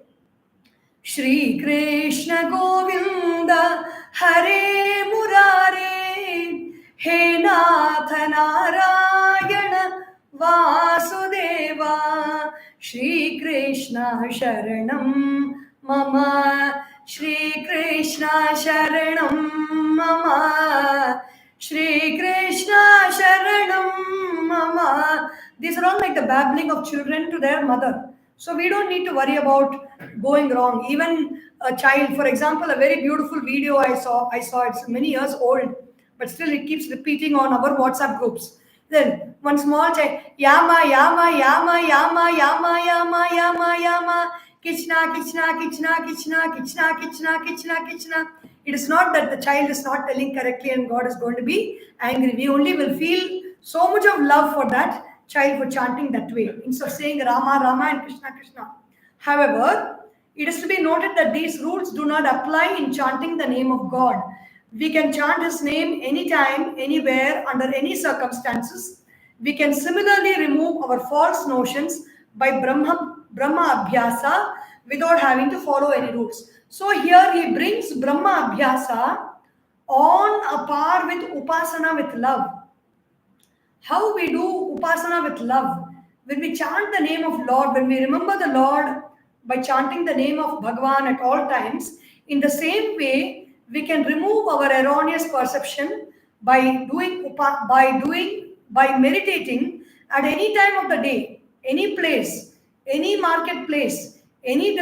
Shri Krishna Govinda Hare Murare He Nath Narayana Vasudeva Shri Krishna Sharanam Mama Shri Krishna Sharanam Mama Shri Krishna Sharanam Mama. These are all like the babbling of children to their mother. So we don't need to worry about going wrong. Even a child, for example, a very beautiful video I saw it's many years old, but still it keeps repeating on our WhatsApp groups. Then one small child, Yama, Yama, Yama, Yama, Yama, Yama, Yama, Yama, Kichna, Kichna, Kichna, Kichna, Kichna, Kichna, Kichna, Kichna. It is not that the child is not telling correctly and God is going to be angry. We only will feel so much of love for that child for chanting that way, instead of saying Rama, Rama and Krishna, Krishna. However, it is to be noted that these rules do not apply in chanting the name of God. We can chant His name anytime, anywhere, under any circumstances. We can similarly remove our false notions by Brahma Abhyasa without having to follow any rules. So here he brings Brahma Abhyasa on a par with Upasana with love. How we do Upasana with love? When we chant the name of Lord, when we remember the Lord by chanting the name of Bhagavan at all times, in the same way, we can remove our erroneous perception by meditating at any time of the day, any place, any marketplace, any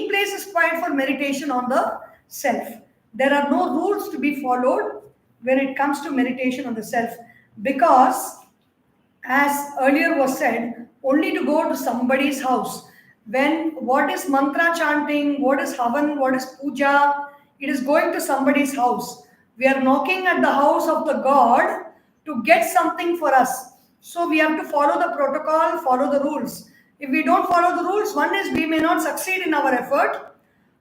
place is quiet for meditation on the self. There are no rules to be followed when it comes to meditation on the self, because as earlier was said, only to go to somebody's house. When what is mantra chanting, what is havan, what is puja, it is going to somebody's house. We are knocking at the house of the God to get something for us. So we have to follow the protocol, follow the rules. If we don't follow the rules, one is we may not succeed in our effort,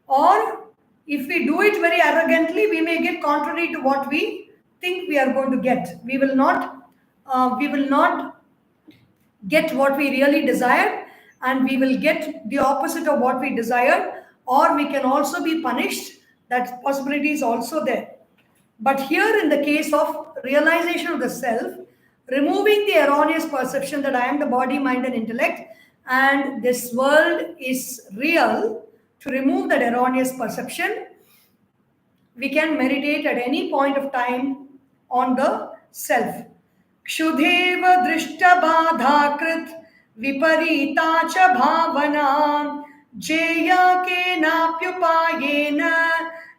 or if we do it very arrogantly, we may get contrary to what we think we are going to get. We will not get what we really desire, and we will get the opposite of what we desired, or we can also be punished. That possibility is also there. But here, in the case of realization of the self, removing the erroneous perception that I am the body, mind, and intellect, and this world is real, to remove that erroneous perception, we can meditate at any point of time on the self. Kshudheva drishta badhakrit viparita cha bhavana jeya ke napyupayena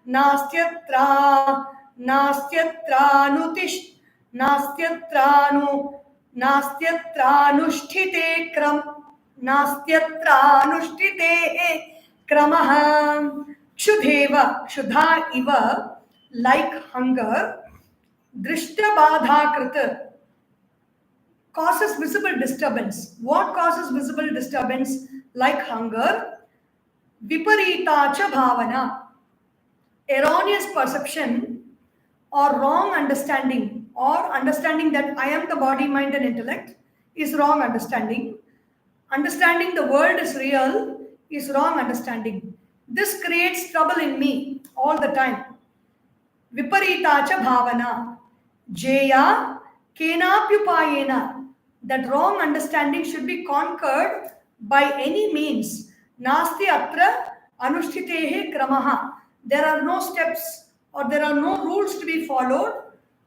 nastyatra nastyatranusthite kramah. Kshudheva, Kshudha iva, like hunger, drishta badha krita, causes visible disturbance. What causes visible disturbance? Like hunger, viparita cha bhavana, erroneous perception or wrong understanding, or understanding that I am the body, mind, and intellect is wrong understanding. Understanding the world is real is wrong understanding. This creates trouble in me all the time. Viparita cha bhavana. Jeya kenapyupayena. That wrong understanding should be conquered by any means. Nasti atra anushtitehe kramaha. There are no steps or there are no rules to be followed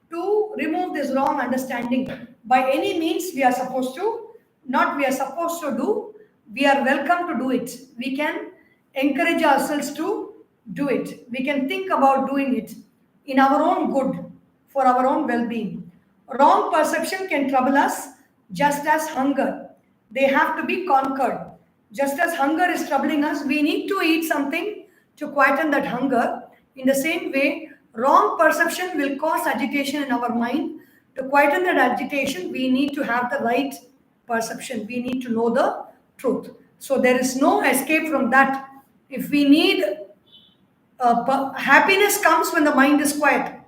to remove this wrong understanding. By any means we are supposed to, not we are supposed to do, we are welcome to do it. We can encourage ourselves to do it. We can think about doing it in our own good, for our own well-being. Wrong perception can trouble us just as hunger. They have to be conquered. Just as hunger is troubling us, we need to eat something to quieten that hunger. In the same way, wrong perception will cause agitation in our mind. To quieten that agitation, we need to have the right perception. We need to know the truth. So there is no escape from that. If we need happiness comes when the mind is quiet.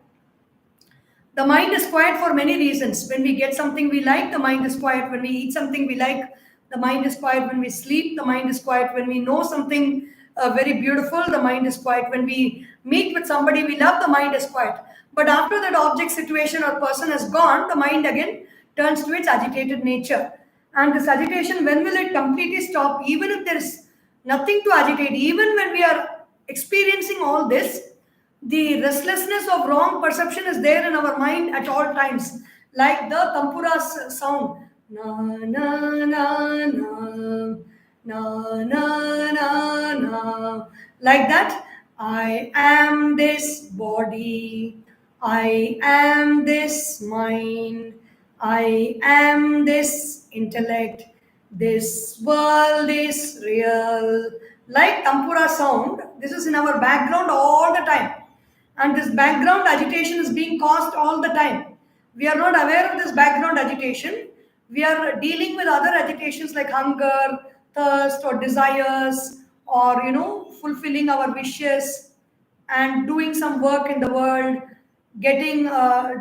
The mind is quiet for many reasons. When we get something we like, the mind is quiet. When we eat something we like, the mind is quiet. When we sleep, the mind is quiet. When we know something very beautiful, the mind is quiet. When we meet with somebody we love, the mind is quiet. But after that object, situation, or person has gone, the mind again turns to its agitated nature. And this agitation, when will it completely stop? Even if there is nothing to agitate, even when we are experiencing all this, the restlessness of wrong perception is there in our mind at all times, like the tampura's sound. Na na na na na na na na, like that. I am this body, I am this mind, I am this intellect, this world is real. Like tampura sound, this is in our background all the time. And this background agitation is being caused all the time. We are not aware of this background agitation. We are dealing with other agitations like hunger, thirst, or desires, or fulfilling our wishes and doing some work in the world, getting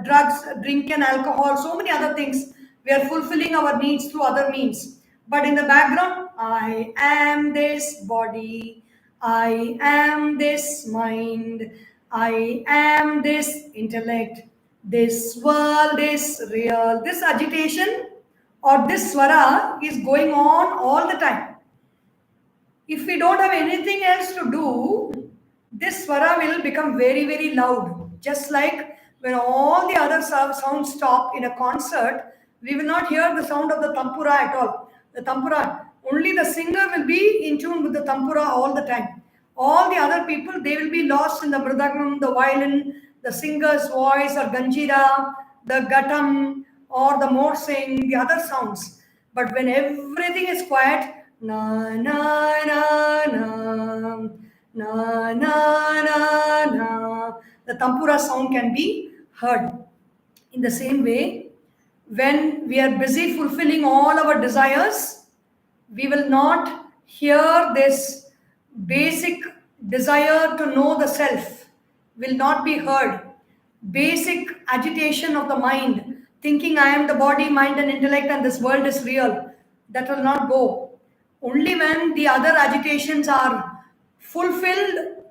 drugs, drink and alcohol, so many other things. We are fulfilling our needs through other means. But in the background, I am this body, I am this mind, I am this intellect, this world is real. This agitation or this swara is going on all the time. If we don't have anything else to do, this swara will become very, very loud. Just like when all the other sounds stop in a concert, we will not hear the sound of the tampura at all. The tampura, only the singer will be in tune with the tampura all the time. All the other people, they will be lost in the mridangam, the violin, the singer's voice, or ganjira, the ghatam, or the morsing, the other sounds. But when everything is quiet, na na na na na na na na, the tampura sound can be heard. In the same way, when we are busy fulfilling all our desires, we will not hear this basic desire to know the self, will not be heard. Basic agitation of the mind, thinking I am the body, mind, and intellect, and this world is real, that will not go. Only when the other agitations are fulfilled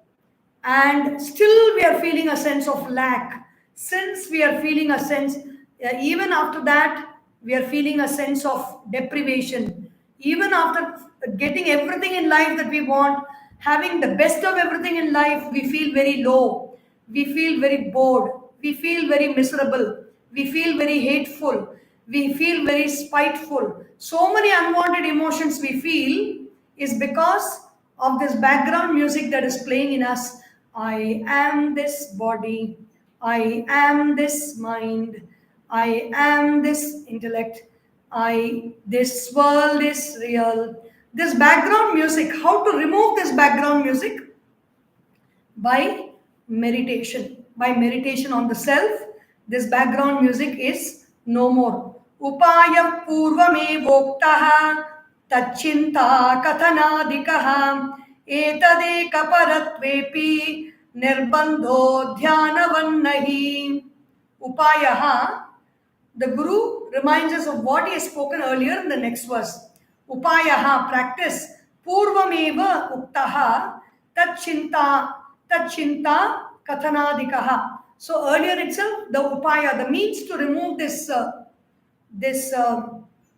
and still we are feeling a sense of lack, since we are feeling a sense, even after that we are feeling a sense of deprivation, even after getting everything in life that we want, having the best of everything in life, we feel very low, we feel very bored, we feel very miserable, we feel very hateful, we feel very spiteful. So many unwanted emotions we feel is because of this background music that is playing in us. I am this body, I am this mind, I am this intellect, this world is real. This background music, how to remove this background music? By meditation. By meditation on the self, this background music is no more. Upaya purvame voktaha tachinta kathanadikaha etadeka paratvepi nirbandho dhyanavannahi. Upayaha, the Guru reminds us of what he has spoken earlier in the next verse. Upayaha, practice. Purvameva uktaha tachinta kathanadikaha. So earlier itself, the upaya, the means to remove this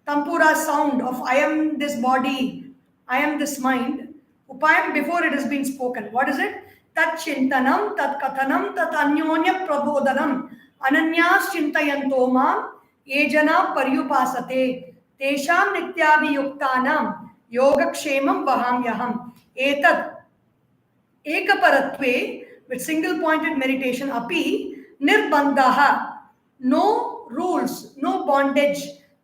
tampura sound of I am this body, I am this mind. Upayam, before it has been spoken. What is it? Tat chintanam, tat kathanam, tat anyonya prabodhanam, ananyas chintayanto mam, yejana paryupasate, tesham nityabhiyuktanam, yogakshemam vahamyaham. Etat ekaparatve, with single pointed meditation, api nirbandhaha, no rules, no bondage,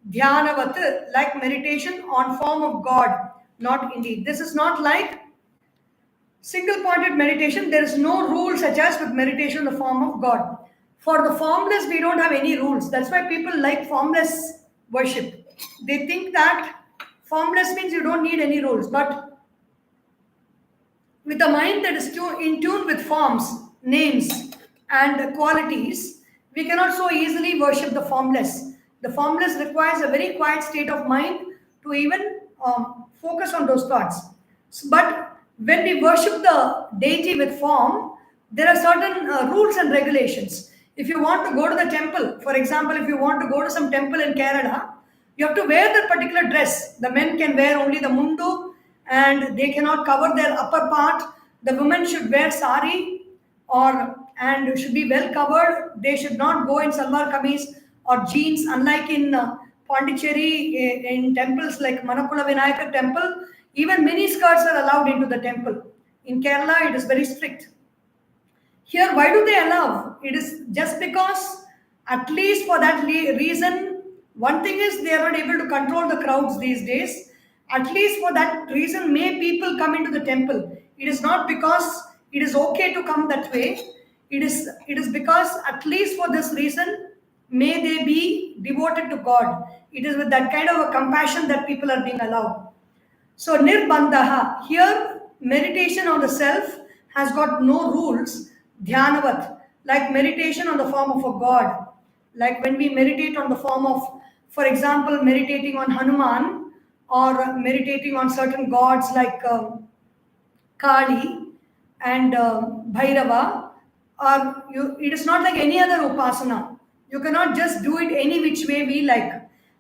dhyanavat, like meditation on form of God, not indeed. This is not like single pointed meditation. There is no rule such as with meditation in the form of God. For the formless, we don't have any rules. That's why people like formless worship. They think that formless means you don't need any rules. But with a mind that is in tune with forms, names, and qualities, We cannot so easily worship the formless. The formless requires a very quiet state of mind to even focus on those thoughts. But when we worship the deity with form, there are certain rules and regulations. If you want to go to the temple, for example, if you want to go to some temple in Kerala, you have to wear that particular dress. The men can wear only the mundu and they cannot cover their upper part. The women should wear sari or and should be well covered. They should not go in salwar kameez or jeans, unlike in Pondicherry, in temples like Manapula Vinayaka temple. Even mini skirts are allowed into the temple. In Kerala, it is very strict. Here, why do they allow? It is just because, at least for that reason, one thing is they are not able to control the crowds these days. At least for that reason, may people come into the temple. It is not because it is okay to come that way. It is because, at least for this reason, may they be devoted to God. It is with that kind of a compassion that people are being allowed. So nirbandhaha, here meditation on the self has got no rules. Dhyanavat, like meditation on the form of a god. Like when we meditate on the form of, for example, meditating on Hanuman or meditating on certain gods like Kali and Bhairava, it is not like any other upasana. You cannot just do it any which way we like.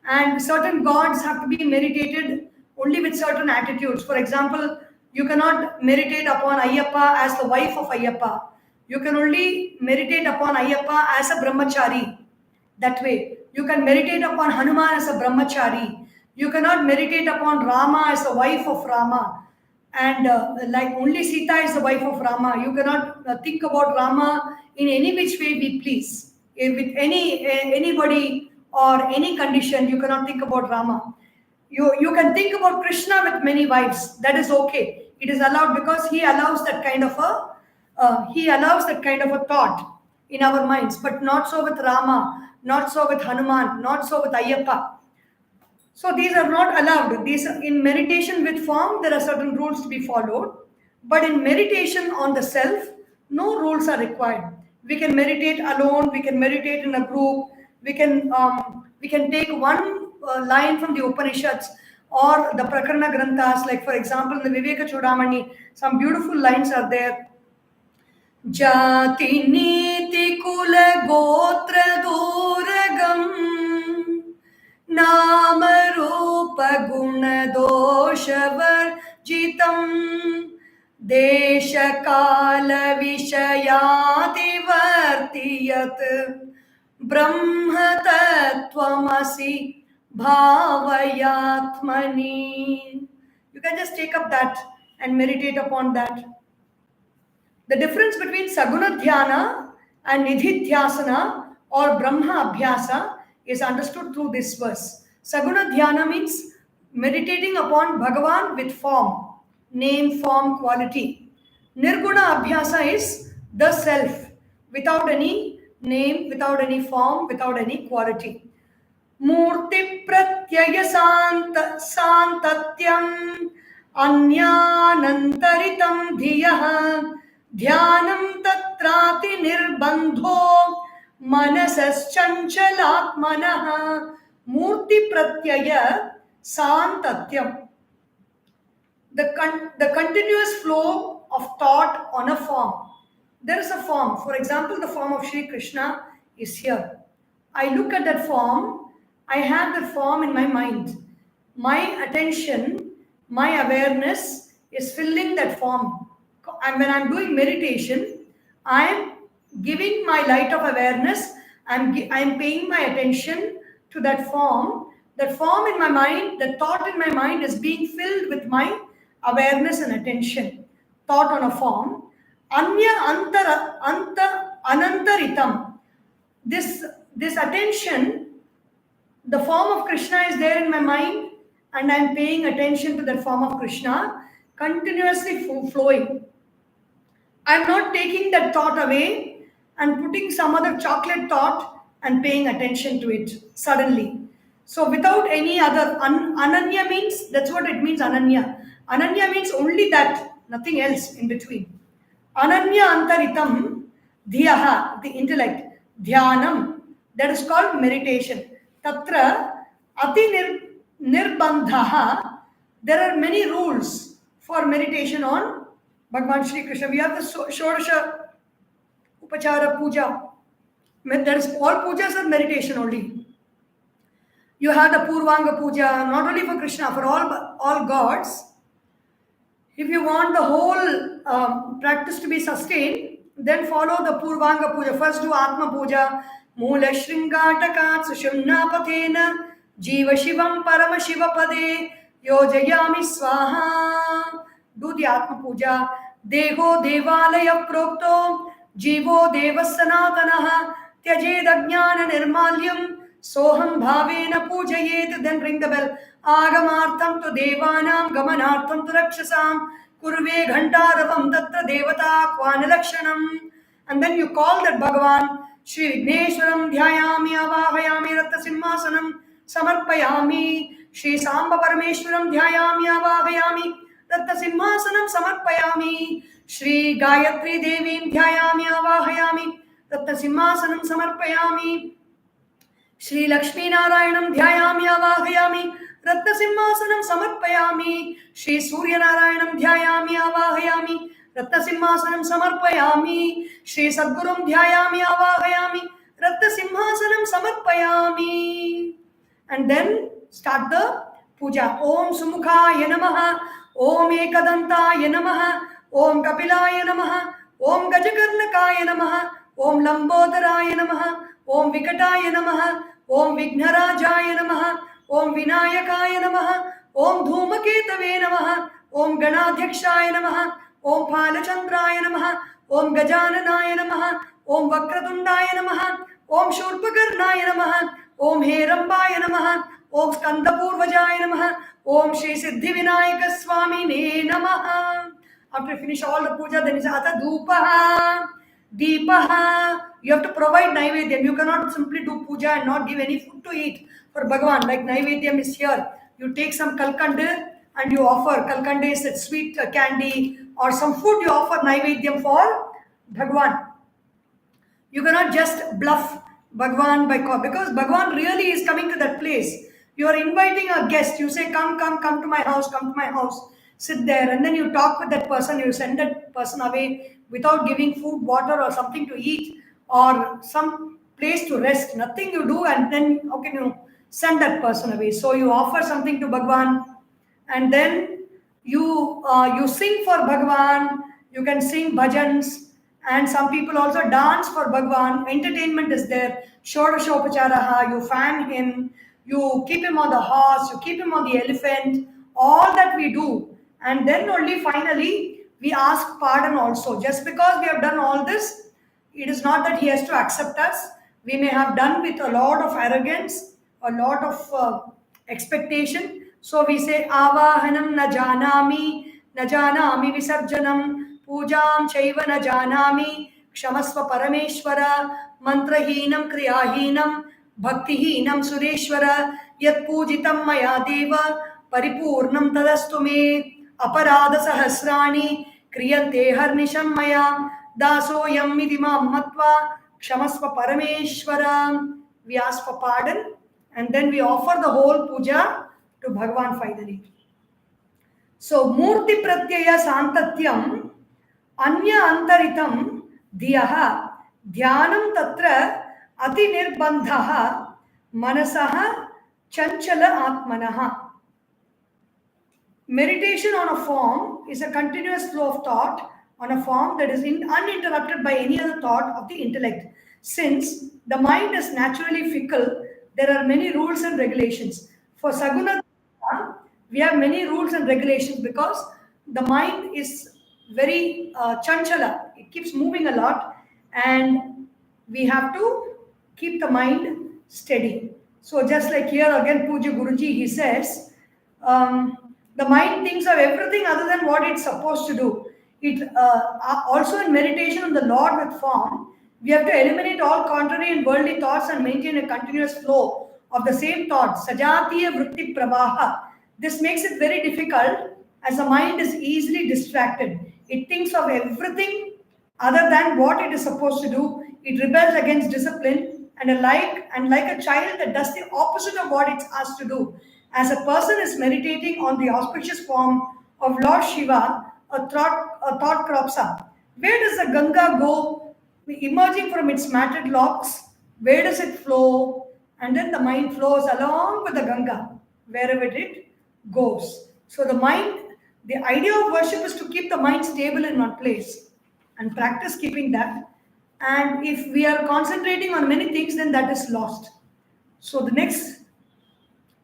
And certain gods have to be meditated only with certain attitudes. For example, you cannot meditate upon Ayyappa as the wife of Ayyappa. You can only meditate upon Ayyappa as a brahmachari. That way. You can meditate upon Hanuman as a brahmachari. You cannot meditate upon Rama as the wife of Rama. And like only Sita is the wife of Rama. You cannot think about Rama in any which way we please. With anybody or any condition, you cannot think about Rama. You can think about Krishna with many wives. That is okay. It is allowed because he allows that kind of a thought in our minds. But not so with Rama, not so with Hanuman, not so with Ayyappa. So these are not allowed. These in meditation with form, there are certain rules to be followed. But in meditation on the self, no rules are required. We can meditate alone. We can meditate in a group. We can take one line from the Upanishads or the Prakarana Granthas. Like for example, in the Viveka Chudamani, some beautiful lines are there. Jati niti kula gotra duragam Nama Rupa Guna Dosha Varjitam Desha Kala Vishayati Vartiyat Brahma Tattvamasi Bhavayatmani. You can just take up that and meditate upon that. The difference between Saguna Dhyana and Nidhidhyasana or Brahma Abhyasa is understood through this verse. Saguna Dhyana means meditating upon Bhagavan with form, name, form, quality. Nirguna Abhyasa is the self, without any name, without any form, without any quality. Murti Pratyaya Santatyam Anyanantaritam Dhiyaha Dhyanam Tatrati Nirbandho Manasaschanchalakmanaha Murti Pratyaya Santatyam. The continuous flow of thought on a form. There is a form. For example, the form of Sri Krishna is here. I look at that form. I have that form in my mind. My attention, my awareness is filling that form. And when I'm doing meditation, I am giving my light of awareness. I'm paying my attention to that form. That form in my mind, the thought in my mind is being filled with my awareness and attention. Thought on a form. Anya anantaritam. This attention, the form of Krishna is there in my mind, and I'm paying attention to that form of Krishna, continuously flowing. I'm not taking that thought away and putting some other chocolate thought and paying attention to it suddenly. So without any other, ananya means, that's what it means, ananya. Ananya means only that, nothing else in between. Ananya antaritam dhiyaha, the intellect. dhyanam. That is called meditation. Tatra ati nirbandhaha. There are many rules for meditation on Bhagavan Shri Krishna. We have the Shodasha Upachara Puja. That is all pujas are meditation only. You have the Purvanga Puja, not only for Krishna, for all gods. If you want the whole practice to be sustained, then follow the Purvanga Puja. First do Atma Puja. Mula Shringatakat Sushumna Pathena Jiva Shivam Parama Shiva Pade Yojayami Swaha. Do the Atma Puja. Deho Devalaya Prokto Jivo Devasanatanaha Tyajed Ajnana Nirmalyam Soham Bhavena Pujayet. Then ring the bell. Agamartham tu Devanam Gamanartham tu Rakshasam Kurve Ghantaravam Tatra Devata Kvanalakshanam. And then you call that Bhagavan Shri Vigneshwaram Dhyayami Avahayami Ratta Simhasanam Samarpayami Shri Samba Parameshwaram Dhyayami Avahayami Ratta Simhasanam Samarpayami Shri Gayatri Devim Dhyayami Avahayami Ratta Simhasanam Samarpayami Shri Lakshmi Narayanam Dhyayami Avahayami Ratna Simhasanam Samarpayami Shri Surya Narayanam Dhyayami Avahayami Ratna Simhasanam Samarpayami Shri Sadgurum Dhyayami Avahayami Ratna Simhasanam Samarpayami. And then start the puja. Om Sumukhaya Namaha, Om Ekadantaya Namaha, Om Kapilaya Namaha, Om Gajakarnakaya Namaha, Om Lambodharaya Namaha, Om Vikataya Namaha, Om Vighnarajaya Namaha, Om Vinayakaya Namaha, Om Dhumaketave Namaha, Om Ganadhyakshaya Namaha, Om Phalachandraya Namaha, Om Gajananaya Namaha, Om Vakratundaya Namaha, Om Shurpakarnaya Namaha, Om Herambaya Namaha, Om Skandapurvajaya Namaha, Om Shri Siddhi Vinayaka Swamine Namaha. After you finish all the puja, then is Ata Dhupaha, Dipa. You have to provide Naivedyam. You cannot simply do puja and not give any food to eat for Bhagavan. Like Naivedyam is here. You take some Kalkand and you offer. Kalkand is that sweet candy or some food you offer Naivedyam for Bhagavan. You cannot just bluff Bhagavan because Bhagavan really is coming to that place. You are inviting a guest. You say, come to my house, come to my house. Sit there and then you talk with that person. You send that person away without giving food, water or something to eat or some place to rest. Nothing you do and then how can you send that person away? So you offer something to Bhagavan and then you sing for Bhagavan. You can sing bhajans and some people also dance for Bhagavan. Entertainment is there. Shodashopacharaha, you fan him, you keep him on the horse, you keep him on the elephant, all that we do. And then only finally we ask pardon also. Just because we have done all this, it is not that he has to accept us. We may have done with a lot of arrogance, a lot of expectation. So we say, Avahanam na janami visarjanam, pujam chaiva na janami, kshamasva parameshwara, mantrahinam kriyahinam, bhaktihinam sureshwara, yat pujitam maya deva, paripurnam tadastu me, aparada sahasrani, kriyante harnisham maya, dasoyam iti mam matva, kshamasva parameshwara. We ask for pardon and then we offer the whole puja to Bhagavan finally. So, Murti Pratyaya Santatyam Anya Antaritam Dhiyaha Dhyanam Tatra Ati Nirbandhaha Manasaha Chanchala Atmanaha. Meditation on a form is a continuous flow of thought on a form that is uninterrupted by any other thought of the intellect. Since the mind is naturally fickle, there are many rules and regulations. For Saguna, we have many rules and regulations because the mind is very chanchala. It keeps moving a lot and we have to keep the mind steady. So just like here again, Puja Guruji, he says, the mind thinks of everything other than what it's supposed to do. It also in meditation on the Lord with form, we have to eliminate all contrary and worldly thoughts and maintain a continuous flow of the same thoughts. Sajatiya vritti pravaha. This makes it very difficult as the mind is easily distracted. It thinks of everything other than what it is supposed to do. it rebels against discipline, and like a child that does the opposite of what it's asked to do. As a person is meditating on the auspicious form of Lord Shiva, a thought crops up. Where does the Ganga go? Emerging from its matted locks, where does it flow? And then the mind flows along with the Ganga, wherever it goes. So the idea of worship is to keep the mind stable in one place and practice keeping that. And if we are concentrating on many things, then that is lost. So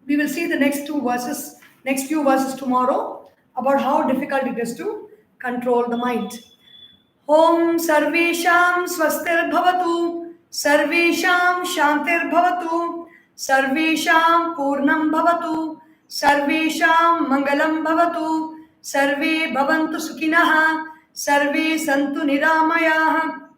we will see the next few verses tomorrow about how difficult it is to control the mind. Om Sarvesham Swastirbhavatu, Sarvesham Shantirbhavatu, Sarvesham Purnam Bhavatu, Sarvesham Mangalam Bhavatu, Sarve Bhavantu Sukinaha, Sarve Santu Niramayaha,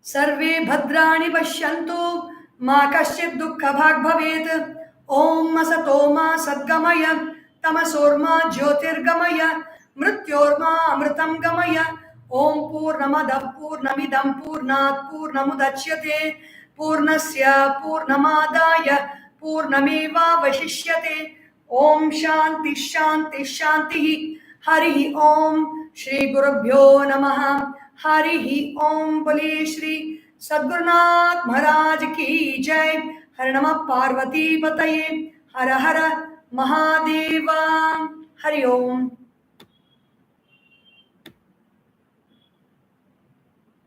Sarve Bhadrani Pashyantu, Ma Kaschid Dukkha Bhag Bhavet, Om Asatoma Sadgamaya, Tamasorma Jyotirgamaya, Mrityorma Amritam Gamaya, Om Purnamadav Purnamidam Purnat Purnamudachyate, Purnasya Purnamadaya, Purnameva Vashishyate, Om Shanti Shanti Shanti, Hari Om, Shri Gurubhyo Namaha, Hari Om, Bole Shri Sadgurunath Maharaj Ki Jai, Har Namah Parvati Pataye, Har Har Mahadeva, Hari Om.